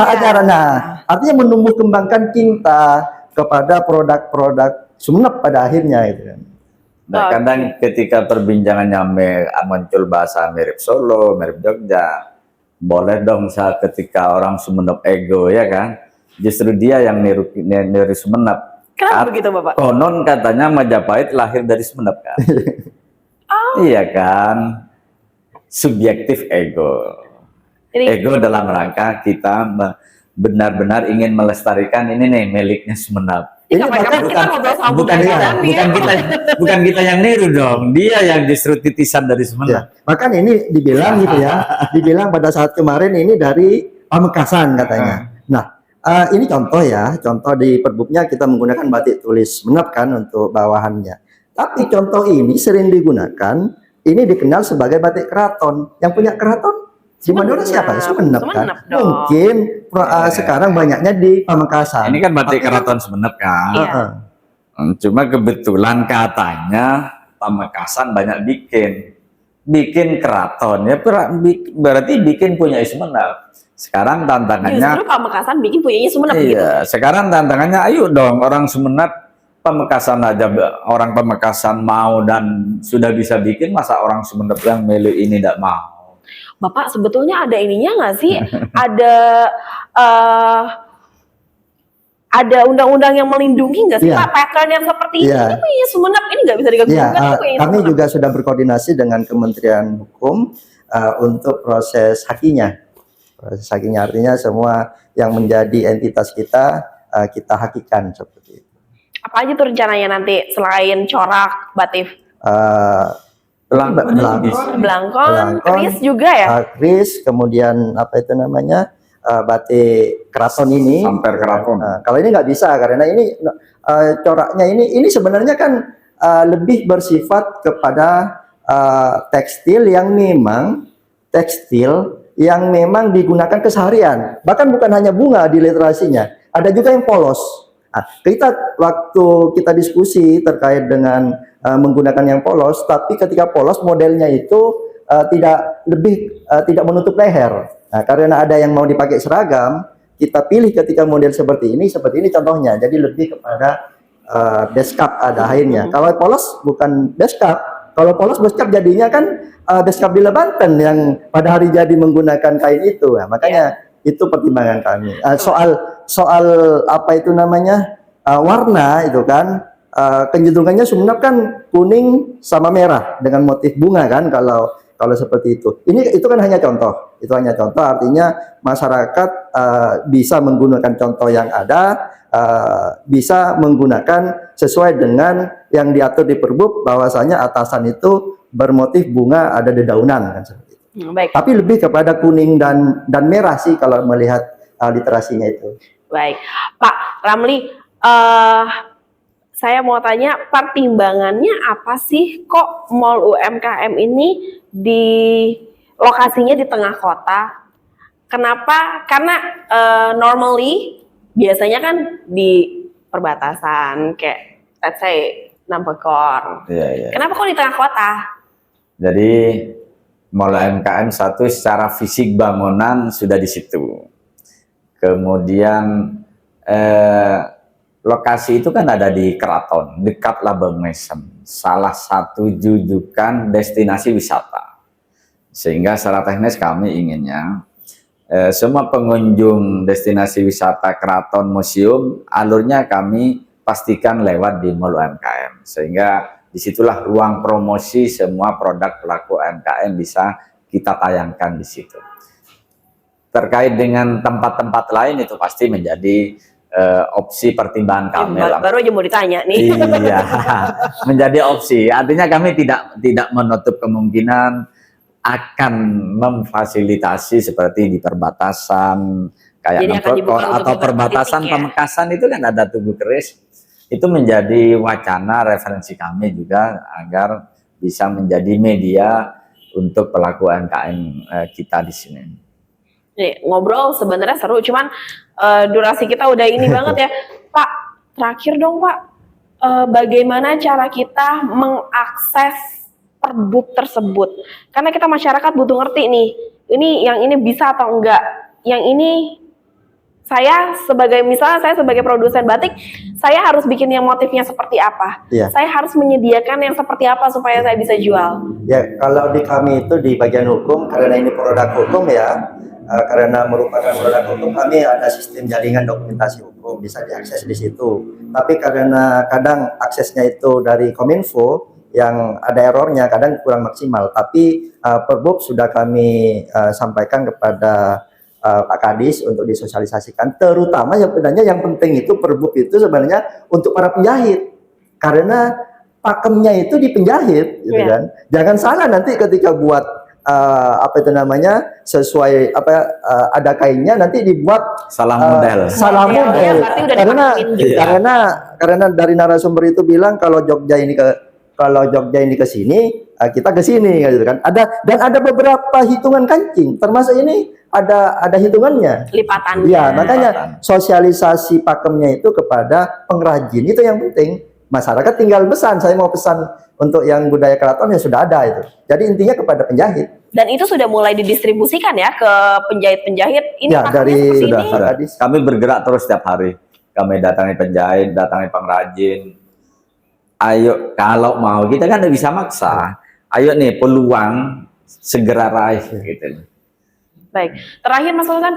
S4: acara. Nah, artinya menumbuh kembangkan cinta kepada produk-produk Sumeneb pada akhirnya itu kan.
S2: Nah, kadang ketika perbincangannya muncul bahasa mirip Solo, mirip Jogja, boleh dong saat ketika orang Sumeneb ego ya kan, justru dia yang niru Sumeneb.
S1: Kenapa begitu Bapak?
S2: Konon katanya Majapahit lahir dari Sumeneb kan. Iya kan, subjektif ego.
S1: Jadi,
S2: Ego dalam rangka kita benar-benar ingin melestarikan ini nih miliknya Sumeneb.
S1: ini kapan-kapan kita ngobrol sama
S2: bukan
S1: budaya
S2: kita,
S1: nih ya.
S2: bukan kita yang niru dong. Dia yang justru titisan dari Sumeneb.
S4: Ya, bahkan ini dibilang gitu ya, dibilang pada saat kemarin ini dari Pamekasan katanya. Nah, ini contoh ya, contoh di Perbuknya kita menggunakan batik tulis Sumeneb kan untuk bawahannya. Tapi contoh ini sering digunakan, ini dikenal sebagai batik keraton. Yang punya keraton di Madura siapa? Sumeneb kan.
S1: Sumeneb dong.
S4: Mungkin sekarang banyaknya di Pamekasan.
S2: Ini kan batik keraton Sumeneb kan.
S1: Iya.
S2: Cuma kebetulan katanya Pamekasan banyak bikin. bikin keraton ya berarti bikin punya Sumenep. Sekarang tantangannya
S1: Justru Pamekasan bikin punyanya Sumenep gitu.
S2: iya, sekarang tantangannya ayo dong orang Sumenep, Pamekasan aja orang Pamekasan mau dan sudah bisa bikin, masa orang Sumenep yang melu ini tidak mau.
S1: Bapak sebetulnya ada ininya nggak sih? Ada undang-undang yang melindungi nggak sih
S4: Iya.
S1: Pak? Pattern yang seperti
S4: Iya.
S1: ini punya Sumenep ini nggak bisa diganggu
S4: Ya,
S1: gugat punya
S4: kami
S1: Sumenep.
S4: juga sudah berkoordinasi dengan Kementerian Hukum untuk proses hakinya. Proses hakinya artinya semua yang menjadi entitas kita hakikan seperti itu.
S1: Apa aja tuh rencananya nanti selain corak, batik,
S2: Belangkon,
S1: belangkon, keris juga ya?
S4: Kris, kemudian apa itu namanya batik keraton ini.
S2: sampai keraton.
S4: Kalau ini nggak bisa karena ini coraknya ini sebenarnya kan lebih bersifat kepada tekstil yang memang digunakan keseharian. Bahkan bukan hanya bunga di literasinya, ada juga yang polos. Nah, waktu kita diskusi terkait dengan menggunakan yang polos, tapi ketika polos modelnya itu tidak menutup leher. Nah, karena ada yang mau dipakai seragam, kita pilih ketika model seperti ini contohnya. Jadi lebih kepada beskap ada akhirnya. Kalau polos bukan beskap. Kalau polos beskap jadinya kan beskap di Banten yang pada hari jadi menggunakan kain itu. Nah, makanya itu pertimbangan kami. Soal apa itu namanya warna itu kan kecenderungannya Sumenep kan kuning sama merah dengan motif bunga kan kalau seperti itu. Itu kan hanya contoh. Itu hanya contoh, artinya masyarakat bisa menggunakan contoh yang ada, bisa menggunakan sesuai dengan yang diatur di Perbub, bahwasanya atasan itu bermotif bunga ada dedaunan kan seperti itu.
S1: Baik.
S4: Tapi lebih kepada kuning dan merah sih kalau melihat literasinya itu.
S1: Baik, Pak Ramli, saya mau tanya pertimbangannya apa sih kok Mall UMKM ini di lokasinya di tengah kota? Kenapa? Karena normally biasanya kan di perbatasan kayak let's say Nampekor.
S2: Iya.
S1: Kenapa kok di tengah kota?
S2: Jadi Mall UMKM satu secara fisik bangunan sudah di situ. Kemudian lokasi itu kan ada di Keraton, dekat Labeng Mesem, salah satu jujukan destinasi wisata. Sehingga secara teknis kami inginnya semua pengunjung destinasi wisata Keraton Museum alurnya kami pastikan lewat di Mall UMKM. Sehingga disitulah ruang promosi semua produk pelaku UMKM bisa kita tayangkan di situ. Terkait dengan tempat-tempat lain itu pasti menjadi opsi pertimbangan kami.
S1: Baru aja mau ditanya nih.
S2: Iya, menjadi opsi. Artinya kami tidak menutup kemungkinan akan memfasilitasi seperti di perbatasan kayak Nampekor atau perbatasan Pamekasan itu kan ada Tugu Keris. Itu menjadi wacana referensi kami juga agar bisa menjadi media untuk pelaku UMKM kita di sini.
S1: Nih, ngobrol sebenarnya seru, cuman durasi kita udah ini banget ya. Pak, terakhir dong Pak, bagaimana cara kita mengakses Perbub tersebut? Karena kita masyarakat butuh ngerti nih, yang ini bisa atau enggak. Yang ini saya sebagai produsen batik, saya harus bikin yang motifnya seperti apa?
S4: Iya.
S1: Saya harus menyediakan yang seperti apa supaya saya bisa jual?
S4: Ya, kalau di kami itu di bagian hukum, karena ini produk hukum ya, karena merupakan produk hukum, kami ada sistem jaringan dokumentasi hukum, bisa diakses di situ. Tapi karena kadang aksesnya itu dari Kominfo, yang ada errornya, kadang kurang maksimal. Tapi Perbub sudah kami sampaikan kepada Pak Kadis untuk disosialisasikan. Terutama yang penting itu Perbub itu sebenarnya untuk para penjahit, karena pakemnya itu di penjahit, gitu kan. Jangan salah nanti ketika buat sesuai ada kainnya nanti dibuat
S2: salah model.
S4: Salah model. Karena dari narasumber itu bilang kalau Jogja ini ke sini, kita ke sini gitu kan. Ada beberapa hitungan kancing, termasuk ini ada hitungannya.
S1: Lipatannya.
S4: Ya, makanya sosialisasi pakemnya itu kepada pengrajin itu yang penting. masyarakat tinggal pesan, saya mau pesan untuk yang budaya keraton ya sudah ada itu. Jadi intinya kepada penjahit.
S1: Dan itu sudah mulai didistribusikan ya ke penjahit-penjahit. Ini
S4: Ya,
S1: makannya
S4: dari
S1: seperti
S4: sudah
S1: ini.
S4: ada.
S2: Kami bergerak terus setiap hari. Kami datangi penjahit, datangi pengrajin. Ayo, kalau mau kita kan nggak bisa maksa. Ayo nih peluang segera raih gitu.
S1: Baik, terakhir Mas Sultan,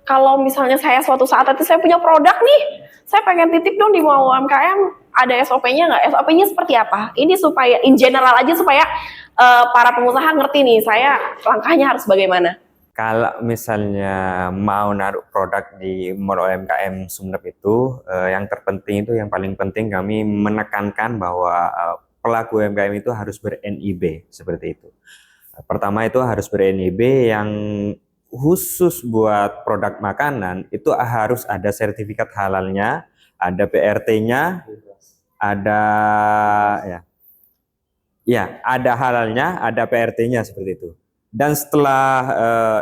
S1: kalau misalnya saya suatu saat nanti saya punya produk nih, saya pengen titip dong di mau UMKM, ada SOP-nya nggak? SOP-nya seperti apa? Ini supaya in general aja supaya para pengusaha ngerti nih, saya langkahnya harus bagaimana?
S3: Kalau misalnya mau naruh produk di Mall UMKM Sumeneb itu, yang terpenting itu, yang paling penting kami menekankan bahwa pelaku UMKM itu harus ber-NIB seperti itu. Pertama itu harus ber-NIB yang khusus buat produk makanan itu harus ada sertifikat halalnya, ada PRT-nya, ada ada halalnya, ada PRT-nya seperti itu. Dan setelah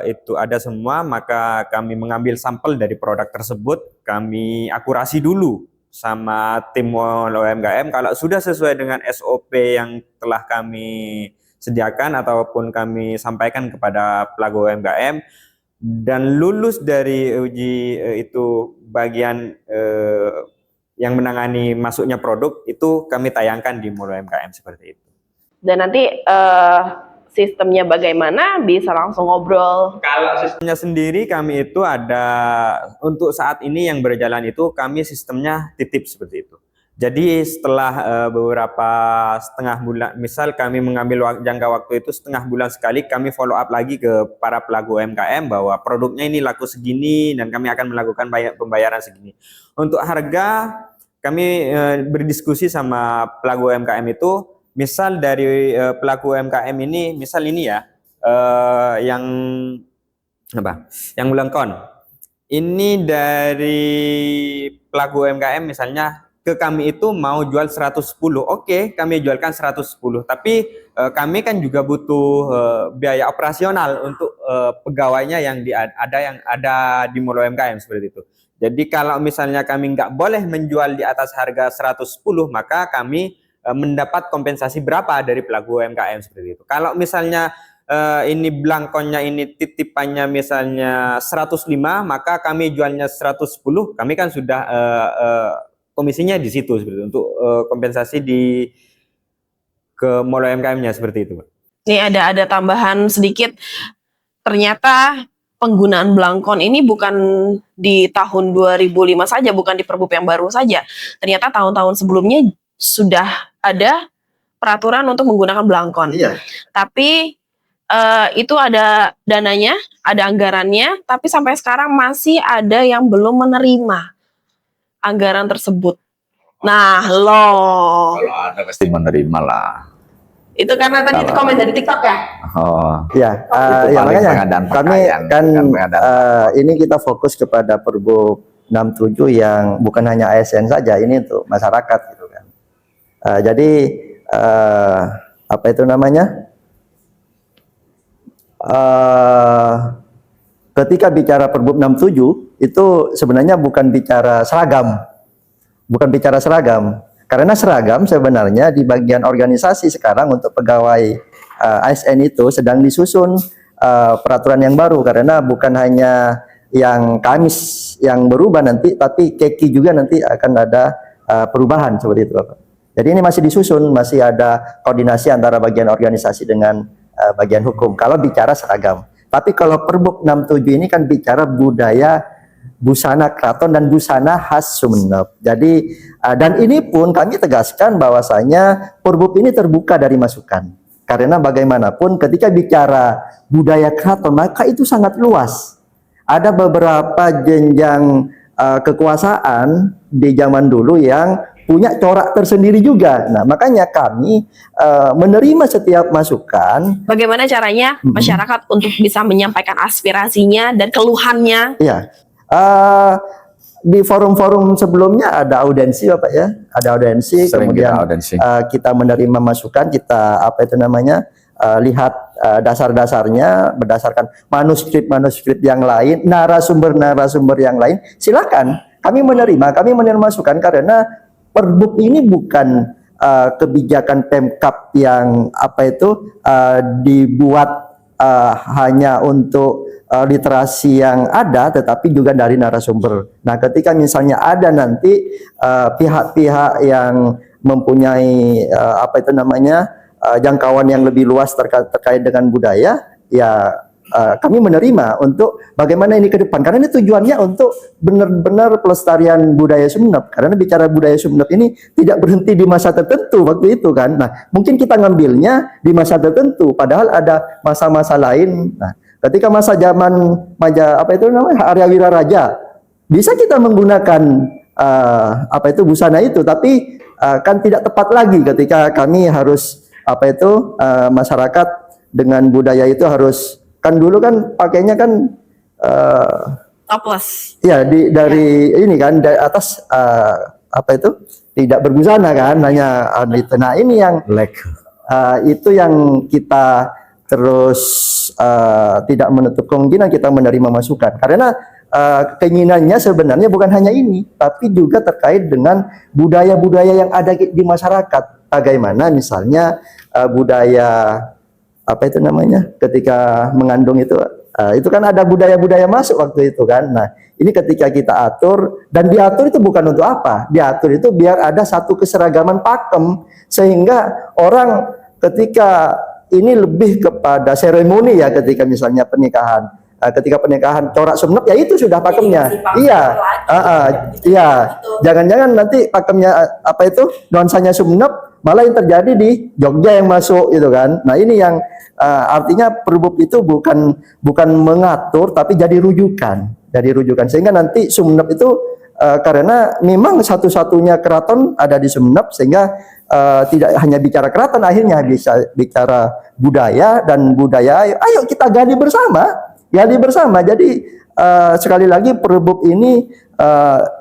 S3: itu ada semua, maka kami mengambil sampel dari produk tersebut, kami akurasi dulu sama tim UMKM. Kalau sudah sesuai dengan SOP yang telah kami sediakan ataupun kami sampaikan kepada pelaku UMKM dan lulus dari uji itu bagian yang menangani masuknya produk, itu kami tayangkan di Mall UMKM seperti itu.
S1: Dan nanti sistemnya bagaimana, bisa langsung ngobrol.
S3: Kalau sistemnya sendiri kami itu ada, untuk saat ini yang berjalan itu kami sistemnya titip seperti itu. Jadi setelah beberapa setengah bulan, misal kami mengambil jangka waktu itu setengah bulan sekali, kami follow up lagi ke para pelaku UMKM bahwa produknya ini laku segini dan kami akan melakukan pembayaran segini. Untuk harga kami berdiskusi sama pelaku UMKM itu, misal dari pelaku UMKM ini, misal ini ya, yang apa? Yang Bulangkon. Ini dari pelaku UMKM misalnya ke kami itu mau jual 110, oke, kami jualkan 110, tapi kami kan juga butuh biaya operasional untuk pegawainya yang ada di Mall UMKM seperti itu. Jadi kalau misalnya kami nggak boleh menjual di atas harga 110, maka kami mendapat kompensasi berapa dari pelaku UMKM seperti itu. Kalau misalnya ini belangkonnya ini titipannya misalnya 105, maka kami jualnya 110, kami kan sudah komisinya di situ seperti itu, untuk kompensasi ke Mall UMKM-nya seperti itu, Pak.
S1: Ini ada tambahan sedikit. Ternyata penggunaan belangkon ini bukan di tahun 2005 saja, bukan di Perbup yang baru saja. Ternyata tahun-tahun sebelumnya sudah ada peraturan untuk menggunakan belangkon.
S4: Iya.
S1: Tapi itu ada dananya, ada anggarannya, tapi sampai sekarang masih ada yang belum menerima anggaran tersebut. Nah, loh.
S2: Kalau ada pasti menerima lah.
S1: Itu karena tadi
S2: Kalau-
S1: komen dari TikTok ya?
S2: Oh,
S4: Ya,
S2: Itu
S4: ya
S2: paling
S4: makanya
S2: pengadaan
S4: kami
S2: pakaian,
S4: kan
S2: bukan pengadaan
S4: ini kita fokus kepada Perbup 67 yang bukan hanya ASN saja, ini untuk masyarakat gitu kan. Jadi apa itu namanya? Ketika bicara Perbup 67 itu sebenarnya bukan bicara seragam. Bukan bicara seragam. Karena seragam sebenarnya di bagian organisasi sekarang untuk pegawai ASN itu sedang disusun peraturan yang baru, karena bukan hanya yang Kamis yang berubah nanti, tapi Keki juga nanti akan ada perubahan seperti itu, Bapak. Jadi ini masih disusun, masih ada koordinasi antara bagian organisasi dengan bagian hukum kalau bicara seragam. Tapi kalau Perbup 67 ini kan bicara budaya, busana keraton dan busana khas Sumeneb. Jadi dan ini pun kami tegaskan bahwasanya Perbup ini terbuka dari masukan. Karena bagaimanapun ketika bicara budaya keraton maka itu sangat luas. Ada beberapa jenjang kekuasaan di zaman dulu yang punya corak tersendiri juga. Nah, makanya kami menerima setiap masukan.
S1: Bagaimana caranya masyarakat untuk bisa menyampaikan aspirasinya dan keluhannya?
S4: Iya. Di forum-forum sebelumnya ada audensi, Bapak ya. Ada audensi,
S2: Sering
S4: kemudian
S2: kita audensi.
S4: kita menerima masukan, kita apa itu namanya? Lihat dasar-dasarnya berdasarkan manuskrip yang lain, narasumber yang lain. Silakan, kami menerima masukan karena Perbup ini bukan kebijakan Pemkab yang dibuat hanya untuk literasi yang ada, tetapi juga dari narasumber. Nah, ketika misalnya ada nanti pihak-pihak yang mempunyai jangkauan yang lebih luas terkait dengan budaya, ya kami menerima untuk bagaimana ini ke depan, karena ini tujuannya untuk benar-benar pelestarian budaya Sumeneb, karena bicara budaya Sumeneb ini tidak berhenti di masa tertentu waktu itu kan. Nah, mungkin kita ngambilnya di masa tertentu padahal ada masa-masa lain. Nah, ketika masa zaman Arya Wiraraja bisa kita menggunakan busana itu, tapi kan tidak tepat lagi ketika kami harus masyarakat dengan budaya itu harus, kan dulu kan pakainya kan
S1: Toples.
S4: ya dari ini kan dari atas tidak berbusana kan, hanya itu. Nah, ini yang itu yang kita terus tidak menutup kemungkinan kita menerima masukan, karena keinginannya sebenarnya bukan hanya ini, tapi juga terkait dengan budaya-budaya yang ada di masyarakat. Bagaimana misalnya budaya ketika mengandung itu kan ada budaya-budaya masuk waktu itu kan. Nah, ini ketika kita atur, dan diatur itu bukan untuk apa, diatur itu biar ada satu keseragaman pakem, sehingga orang ketika ini lebih kepada seremoni ya, ketika misalnya pernikahan, corak Sumeneb ya itu sudah pakemnya. Iya, jangan-jangan nanti pakemnya nuansanya Sumeneb, malah yang terjadi di Jogja yang masuk gitu kan. Nah, ini yang artinya Perbup itu bukan mengatur, tapi jadi rujukan, sehingga nanti Sumeneb itu karena memang satu-satunya keraton ada di Sumeneb, sehingga tidak hanya bicara keraton, akhirnya bisa bicara budaya, dan budaya ayo kita gali bersama. Jadi sekali lagi Perbup ini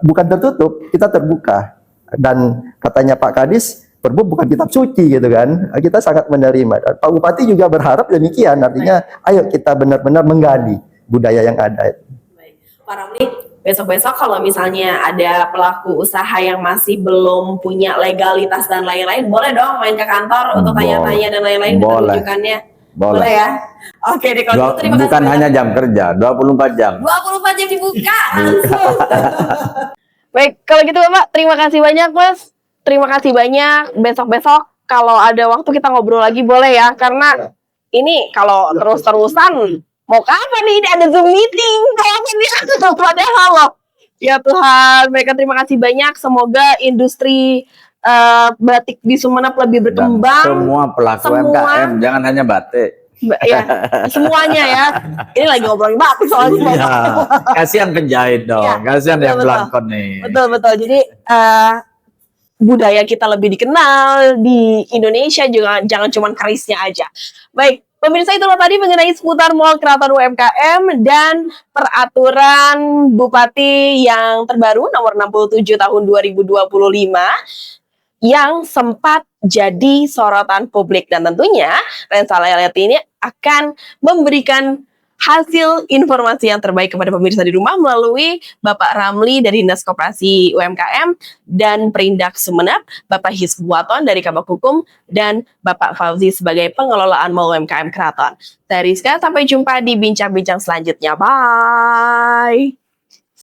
S4: bukan tertutup, kita terbuka, dan katanya Pak Kadis, Perbup bukan kitab suci gitu kan. Kita sangat menerima. Dan Pak Bupati juga berharap demikian. Artinya, ayo kita benar-benar menggali budaya yang ada.
S1: Baik. Pak Ramli, besok-besok kalau misalnya ada pelaku usaha yang masih belum punya legalitas dan lain-lain, boleh dong main ke kantor untuk tanya-tanya dan lain-lain, rujukannya. Boleh ya? Oke deh, kalau gitu terima kasih.
S2: Bukan hanya jam kerja, 24 jam.
S1: 24 jam dibuka langsung. Baik, kalau gitu Bapak, terima kasih banyak Mas. Terima kasih banyak. Besok-besok kalau ada waktu kita ngobrol lagi boleh ya, karena ini kalau terus-terusan mau kapan nih, ada Zoom meeting kapan nih, padahal loh. Ya Tuhan, mereka terima kasih banyak. Semoga industri batik di Sumeneb lebih berkembang.
S2: Dan semua pelaku UMKM, jangan hanya batik.
S1: Ya, semuanya ya. Ini lagi ngobrolin batik soalnya.
S2: Iya, kasihan penjahit dong,
S1: Ya,
S2: kasihan yang belangkon nih.
S1: Betul. Jadi budaya kita lebih dikenal di Indonesia, juga jangan cuma kerisnya aja. Baik, pemirsa, itulah tadi mengenai seputar Mall Keraton UMKM dan peraturan Bupati yang terbaru nomor 67 tahun 2025 yang sempat jadi sorotan publik, dan tentunya Lensa Reality ini akan memberikan hasil informasi yang terbaik kepada pemirsa di rumah melalui Bapak Ramli dari Dinas Koperasi UMKM dan Perindak Sumeneb, Bapak Hisbuaton dari Kabak Hukum, dan Bapak Fauzi sebagai pengelolaan Mall UMKM Keraton. Saya Rizka, sampai jumpa di bincang-bincang selanjutnya. Bye!